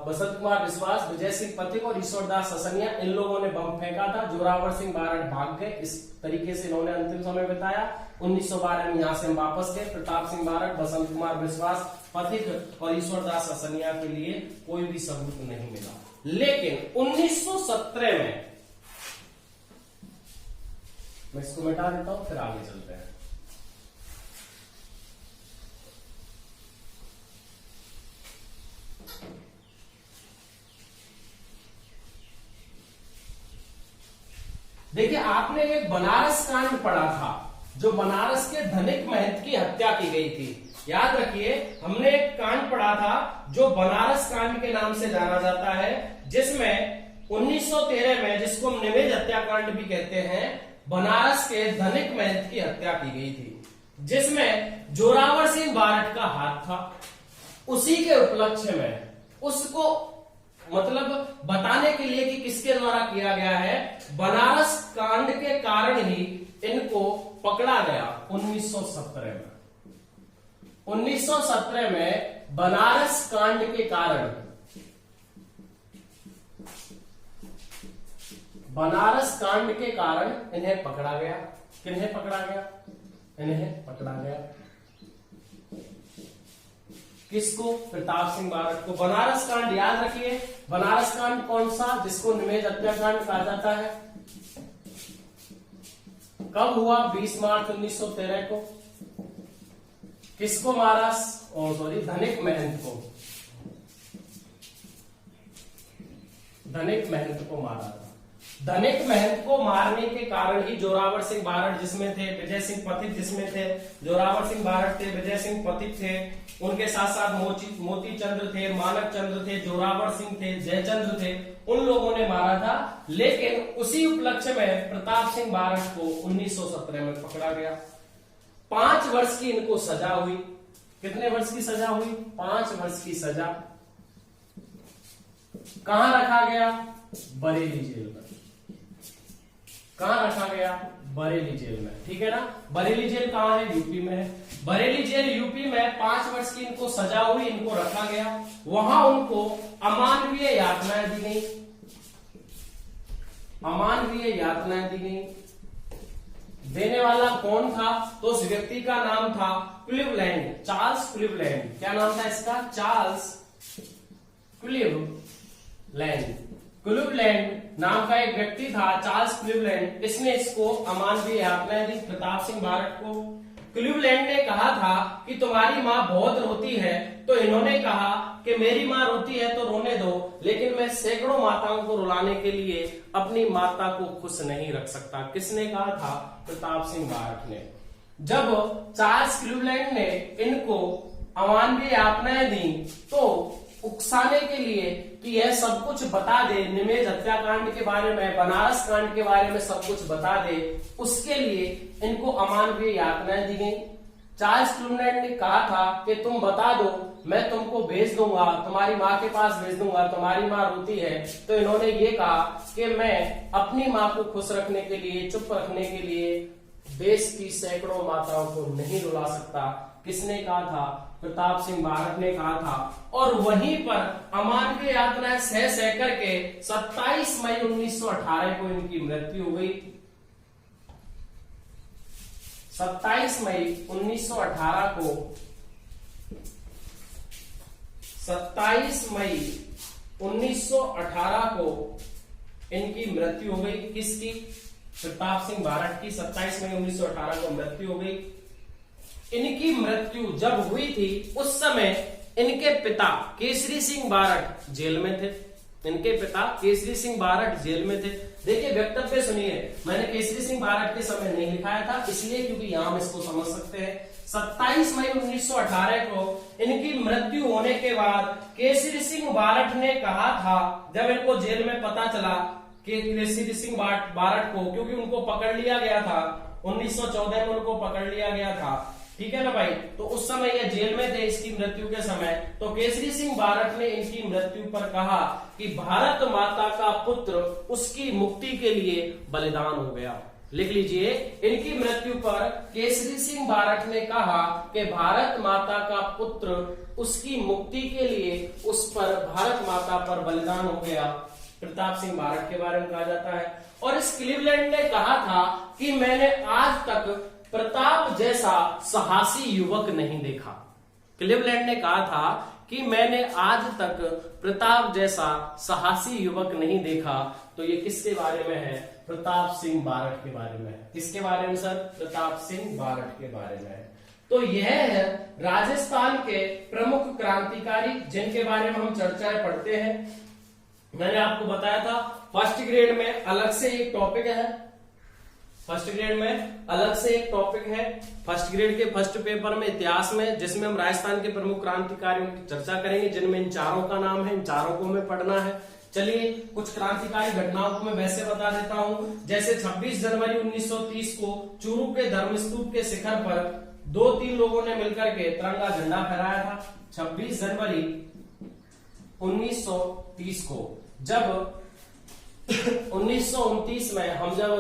Speaker 1: बसंत कुमार विश्वास, विजय सिंह पथिक और ईश्वरदास असनिया। इन लोगों ने बम फेंका था। जोरावर सिंह बारठ भाग गए। इस तरीके से इन्होंने अंतिम समय बिताया। 1912 में यहां से हम वापस गए। प्रताप सिंह बारठ, बसंत कुमार विश्वास, पथिक और ईश्वरदास असनिया के लिए कोई भी सबूत नहीं मिला। लेकिन 1917 में, मैं इसको मिटा देता हूं फिर आगे चलते हैं। देखिए, आपने एक बनारस कांड पढ़ा था, जो बनारस के धनिक महंत की हत्या की गई थी। याद रखिए, हमने एक कांड पढ़ा था जो बनारस कांड के नाम से जाना जाता है, जिसमें 1913 में, जिसको हम निवेद हत्याकांड भी कहते हैं, बनारस के धनिक महंत की हत्या की गई थी, जिसमें जोरावर सिंह बारठ का हाथ था। उसी के उपलक्ष्य में उसको मतलब बताने के लिए कि किसके द्वारा किया गया है, बनारस कांड के कारण ही इनको पकड़ा गया 1917 में। 1917 में बनारस कांड के कारण, बनारस कांड के कारण इन्हें पकड़ा गया। किन्हें पकड़ा गया? इन्हें पकड़ा गया। किसको? प्रताप सिंह बारठ को। बनारस कांड याद रखिए, बनारस कांड कौन सा? जिसको निमेज हत्याकांड कहा जाता है। कब हुआ? 20 मार्च 1913 को। किसको मारा? और सॉरी, धनिक महंत को। धनिक महंत को मारा था। धनिक महंत को मारने के कारण ही जोरावर सिंह बारठ जिसमें थे, विजय सिंह पथिक जिसमें थे, जोरावर सिंह बारठ थे, विजय सिंह पथिक थे, उनके साथ साथ मोती चंद्र थे, मानक चंद्र थे, जोरावर सिंह थे, जयचंद्र थे, उन लोगों ने मारा था। लेकिन उसी उपलक्ष्य में प्रताप सिंह बारठ को 1917 में पकड़ा गया। 5 वर्ष की इनको सजा हुई। कितने वर्ष की सजा हुई? 5 वर्ष की सजा। कहां रखा गया? बरेली जेल में। कहां रखा गया? बरेली जेल में। ठीक है ना? बरेली जेल कहां है? यूपी में है। बरेली जेल यूपी में 5 वर्ष की इनको सजा हुई, इनको रखा गया। वहां उनको अमानवीय यातनाएं दी गई। अमानवीय यातनाएं दी गई। देने वाला कौन था? तो उस व्यक्ति का नाम था क्लीवलैंड, चार्ल्स क्लीवलैंड। क्या नाम था इसका? Charles Cleveland. क्लीवलैंड नाम का एक व्यक्ति था, चार्ल्स क्लीवलैंड। इसने इसको अमानवीय यातनाएं दी प्रताप सिंह बारठ को। क्लीवलैंड ने कहा था कि तुम्हारी मां बहुत रोती है, तो इन्होंने कहा कि मेरी मां रोती है तो रोने दो, लेकिन मैं सैकड़ों माताओं को रुलाने के लिए अपनी माता को खुश नहीं रख सकता। किसने कहा था? प्रताप सिंह बारठ ने। जब चार्ल्स क्लीवलैंड ने इनको अमानवीय यातनाएं दी तो उकसाने के लिए कि यह सब कुछ बता दे, निमेज हत्याकांड के बारे में, बनारस कांड के बारे में सब कुछ बता दे, उसके लिए इनको अमानवीय यातनाएं दी गई। चार्ल्स क्लीवलैंड ने कहा था कि तुम बता दो, मैं तुमको भेज दूंगा, तुम्हारी माँ के पास भेज दूंगा, तुम्हारी माँ रोती है। तो इन्होंने ये कहा कि मैं अपनी माँ को खुश रखने के लिए, चुप रखने के लिए देश की सैकड़ों माताओं को नहीं रुला सकता। किसने कहा था? प्रताप सिंह बारठ ने कहा था। और वहीं पर अमानवीय यातनाएं सह सह करके 27 मई 1918 को इनकी मृत्यु हो गई। 27 मई 1918 को 27 मई 1918 को इनकी मृत्यु हो गई। किसकी? प्रताप सिंह बारठ की 27 मई 1918 को मृत्यु हो गई। इनकी मृत्यु जब हुई थी उस समय इनके पिता केसरी सिंह बारठ जेल में थे। इनके पिता केसरी सिंह बारठ जेल में थे। देखिए वक्तव्य सुनिए, मैंने केसरी सिंह बारठ के समय नहीं लिखाया था इसलिए क्योंकि यहां हम इसको समझ सकते हैं। 27 मई 1918 को इनकी मृत्यु होने के बाद केसरी सिंह बारठ ने कहा था, जब इनको जेल में पता चला कि केसरी सिंह बारठ को, क्योंकि उनको पकड़ लिया गया था 1914 में, उनको पकड़ लिया गया था, ठीक है ना भाई। तो उस समय ये जेल में थे इसकी मृत्यु के समय। तो केसरी सिंह बारठ ने इनकी मृत्यु पर कहा कि भारत माता का पुत्र उसकी मुक्ति के लिए बलिदान हो गया। लिख लीजिए, इनकी मृत्यु पर केसरी सिंह बारठ ने कहा कि भारत माता का पुत्र उसकी मुक्ति के लिए उस पर, भारत माता पर बलिदान हो गया। प्रताप सिंह बारठ के बारे में कहा जाता है। और इस क्लीवलैंड ने कहा था कि मैंने आज तक प्रताप जैसा साहसी युवक नहीं देखा। क्लीवलैंड ने कहा था कि मैंने आज तक प्रताप जैसा साहसी युवक नहीं देखा। तो ये किसके बारे में है? प्रताप सिंह बारठ के बारे में है। किसके बारे में सर? प्रताप सिंह बारठ के बारे में है। तो यह है राजस्थान के प्रमुख क्रांतिकारी जिनके बारे में हम चर्चाएं पढ़ते हैं। मैंने आपको बताया था फर्स्ट ग्रेड में अलग से एक टॉपिक है, फर्स्ट ग्रेड में अलग से एक टॉपिक है, फर्स्ट ग्रेड के फर्स्ट पेपर में इतिहास में, जिसमें हम राजस्थान के प्रमुख क्रांतिकारियों की चर्चा करेंगे, जिनमें इन चारों का नाम है, इन चारों को हमें पढ़ना है। चलिए कुछ क्रांतिकारी घटनाओं को मैं वैसे बता देता हूं। जैसे 26 जनवरी 1930 को चूरू के धर्मस्तूप के शिखर पर 2-3 लोगों ने मिलकर के तिरंगा झंडा फहराया था। 26 जनवरी 1930 1930 को, जब 1929 में हम जब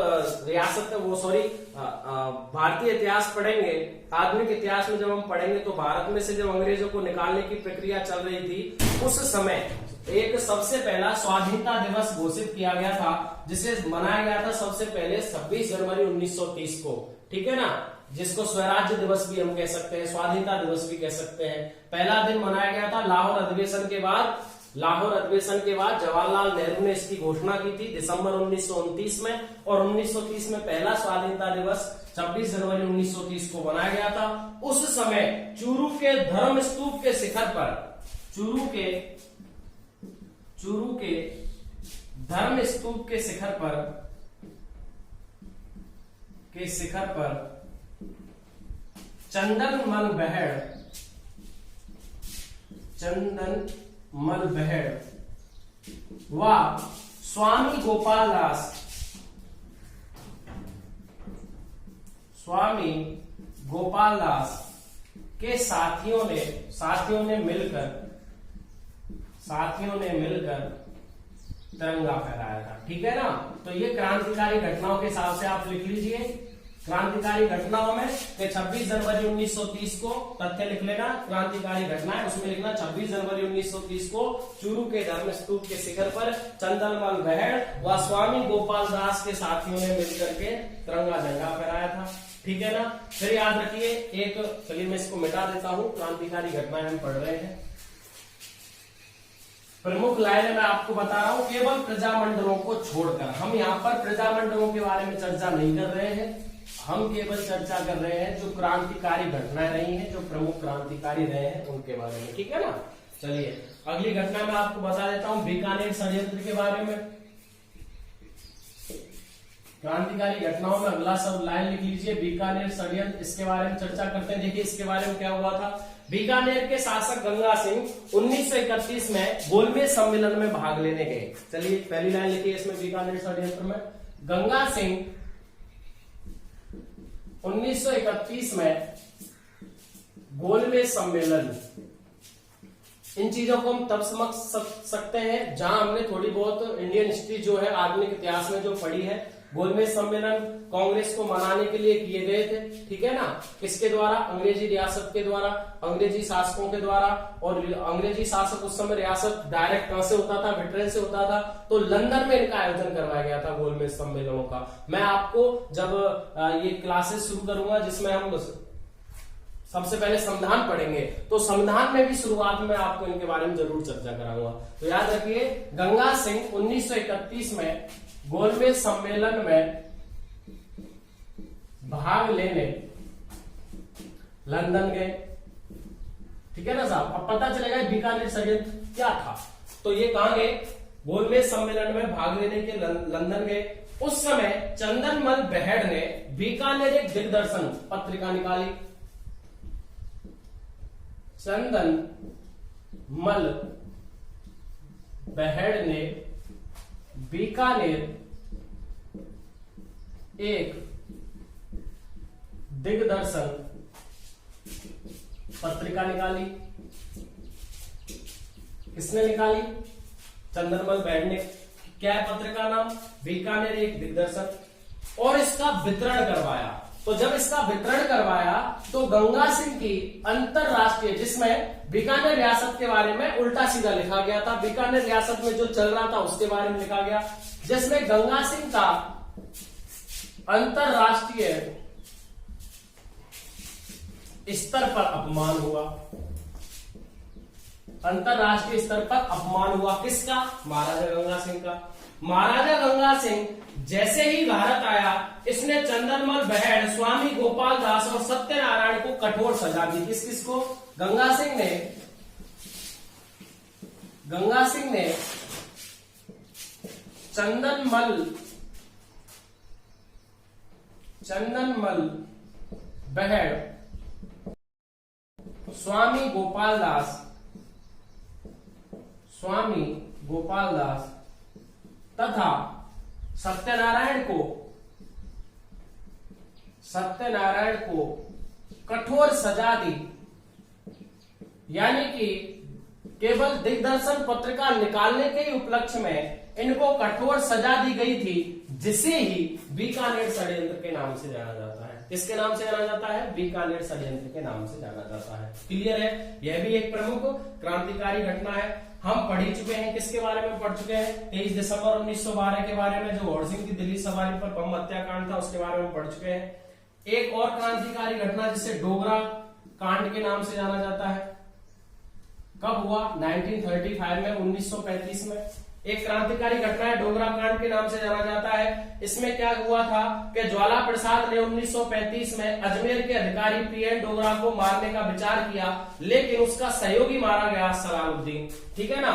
Speaker 1: रियासत वो सॉरी भारतीय इतिहास पढ़ेंगे, आधुनिक इतिहास में जब हम पढ़ेंगे तो भारत में से जब अंग्रेजों को निकालने की प्रक्रिया चल रही थी, उस समय एक सबसे पहला स्वाधीनता दिवस घोषित किया गया था, जिसे मनाया गया था सबसे पहले 26 जनवरी 1930 को, ठीक है ना, जिसको स्वराज्य दिवस भी हम कह सकते हैं, स्वाधीनता दिवस भी कह सकते हैं। पहला दिन मनाया गया था लाहौर अधिवेशन के बाद। लाहौर अधिवेशन के बाद जवाहरलाल नेहरू ने इसकी घोषणा की थी दिसंबर 1929 में, और 1930 में पहला स्वाधीनता दिवस 26 जनवरी 1930 को मनाया गया था। उस समय चूरू के धर्म स्तूप के शिखर पर, चूरू के धर्म स्तूप के शिखर पर चंदन मल बहेड़ व स्वामी गोपाल दास के साथियों ने मिलकर तिरंगा फहराया था, ठीक है ना। तो ये क्रांतिकारी घटनाओं के हिसाब से आप लिख लीजिए, क्रांतिकारी घटनाओं में 26 जनवरी 1930 को तथ्य लिख लेना, क्रांतिकारी घटनाएं उसमें लिखना 26 जनवरी 1930 को चूरू के धर्म स्तूप के शिखर पर चंदनमल बहेड़ व स्वामी गोपाल दास के साथियों ने मिलकर के तिरंगा झंडा फहराया था, ठीक है ना। फिर याद रखिए एक, चलिए मैं इसको मिटा देता हूं, क्रांतिकारी घटनाएं हम पढ़ रहे हैं। प्रमुख लाइनें मैं आपको बता रहा हूं, केवल प्रजामंडलों को छोड़कर। हम यहाँ पर प्रजामंडलों के बारे में चर्चा नहीं कर रहे हैं, हम केवल चर्चा कर रहे हैं जो क्रांतिकारी घटनाएं रही हैं, जो प्रमुख क्रांतिकारी रहे हैं उनके बारे में, ठीक है ना। चलिए अगली घटना मैं आपको बता देता हूं, बीकानेर षड्यंत्र के बारे में। क्रांतिकारी घटनाओं में अगला सब लाइन लिख लीजिए, बीकानेर षड्यंत्र, इसके बारे में चर्चा करते हैं। देखिए इसके बारे में क्या हुआ था। बीकानेर के शासक गंगा सिंह 1931 में गोलमेज सम्मेलन में भाग लेने गए। चलिए पहली लाइन लिखिए इसमें, बीकानेर षड्यंत्र में गंगा सिंह 1931 में गोलमेज सम्मेलन, इन चीजों को हम तब समझ सकते हैं जहां हमने थोड़ी बहुत इंडियन हिस्ट्री जो है आधुनिक इतिहास में जो पढ़ी है। गोलमेज सम्मेलन कांग्रेस को मनाने के लिए किए गए थे, ठीक है ना। किसके द्वारा? अंग्रेजी रियासत के द्वारा, अंग्रेजी शासकों के द्वारा। और अंग्रेजी शासक उस समय रियासत डायरेक्ट कहां से होता था? ब्रिटेन से होता था। तो लंदन में इनका आयोजन करवाया गया था गोलमेज सम्मेलनों का। मैं आपको जब ये क्लासेस शुरू करूंगा जिसमें हम सबसे पहले संविधान पढ़ेंगे, तो संविधान में भी शुरुआत में आपको इनके बारे में जरूर चर्चा कराऊंगा। तो याद रखिए, गंगा सिंह 1931 में गोलमेज सम्मेलन में भाग लेने लंदन गए, ठीक है ना साहब। अब पता चलेगा बीकानेर षड्यंत्र क्या था। तो ये कहां गए? गोलमेज सम्मेलन में भाग लेने के लंदन गए। उस समय चंदनमल बहेड़ ने बीकानेर एक दिग्दर्शन पत्रिका निकाली। चंदनमल बहेड़ ने बीकानेर एक दिग्दर्शन पत्रिका निकाली। किसने निकाली? चंदनमल बहेड़ ने। क्या है पत्रिका नाम? बीकानेर एक दिग्दर्शन। और इसका वितरण करवाया। तो जब इसका वितरण करवाया तो गंगा सिंह की अंतरराष्ट्रीय, जिसमें बीकानेर रियासत के बारे में उल्टा सीधा लिखा गया था, बीकानेर रियासत में जो चल रहा था उसके बारे में लिखा गया, जिसमें गंगा सिंह का अंतरराष्ट्रीय स्तर पर अपमान हुआ। अंतरराष्ट्रीय स्तर पर अपमान हुआ। किसका? महाराजा गंगा सिंह का। महाराजा गंगा सिंह जैसे ही भारत आया, इसने चंदनमल बहेड़, स्वामी गोपाल दास और सत्यनारायण को कठोर सजा दी। किस किस को? गंगा सिंह ने चंदनमल बहेड़, स्वामी गोपाल दास तथा सत्यनारायण को कठोर सजा दी। यानी कि केवल दिग्दर्शन पत्रिका निकालने के ही उपलक्ष्य में इनको कठोर सजा दी गई थी, जिसे ही बीकानेर षड्यंत्र के नाम से जाना जाता है। किसके नाम से जाना जाता है? बीकानेर षड्यंत्र के नाम से जाना जाता है। क्लियर है? यह भी एक प्रमुख क्रांतिकारी घटना है। हम पढ़ ही चुके हैं, किसके बारे में पढ़ चुके हैं? 23 दिसंबर 1912 के बारे में, जो हॉर्सिंग की दिल्ली सवारी पर बम हत्याकांड था, उसके बारे में पढ़ चुके हैं। एक और क्रांतिकारी घटना जिसे डोगरा कांड के नाम से जाना जाता है, कब हुआ? 1935 में, 1935 में। एक क्रांतिकारी घटना है, डोगरा कांड के नाम से जाना जाता है। इसमें क्या हुआ था कि ज्वाला प्रसाद ने 1935 में अजमेर के अधिकारी पीएन डोगरा को मारने का विचार किया, लेकिन उसका सहयोगी मारा गया, सलाउद्दीन। ठीक है ना?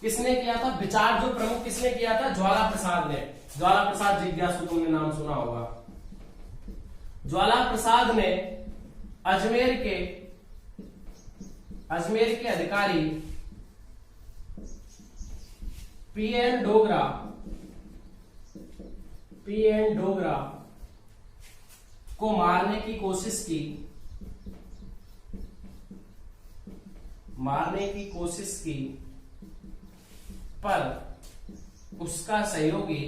Speaker 1: किसने किया था विचार? जो प्रमुख किसने किया था? ज्वाला प्रसाद ने। ज्वाला प्रसाद जिज्ञासु, तुमने नाम सुना होगा। ज्वाला प्रसाद ने अजमेर के अधिकारी पीएन डोगरा को मारने की कोशिश की, पर उसका सहयोगी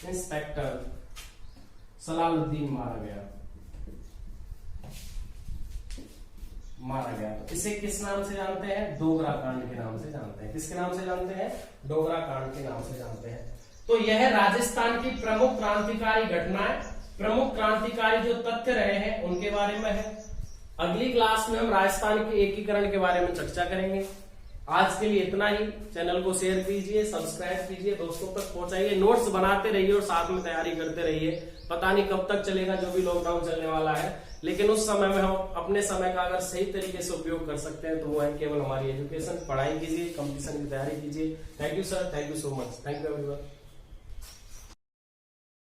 Speaker 1: इंस्पेक्टर सलाउद्दीन मारा गया। तो इसे किस नाम से जानते हैं? डोगरा कांड के नाम से जानते हैं। किसके नाम से जानते हैं? डोगरा कांड के नाम से जानते हैं। तो यह राजस्थान की प्रमुख क्रांतिकारी घटनाएं, प्रमुख क्रांतिकारी जो तथ्य रहे हैं उनके बारे में है। अगली क्लास में हम राजस्थान के एकीकरण के बारे में चर्चा करेंगे। आज के लिए इतना ही। चैनल को शेयर कीजिए, सब्सक्राइब कीजिए, दोस्तों तक पहुंचाइए, नोट्स बनाते रहिए और साथ में तैयारी करते रहिए। पता नहीं कब तक चलेगा जो भी लॉकडाउन चलने वाला है, लेकिन उस समय में हम अपने समय का अगर सही तरीके से उपयोग कर सकते हैं तो वो है केवल हमारी एजुकेशन। पढ़ाई कीजिए, कंपटीशन की तैयारी कीजिए। Thank you sir, thank you so much, thank you everyone.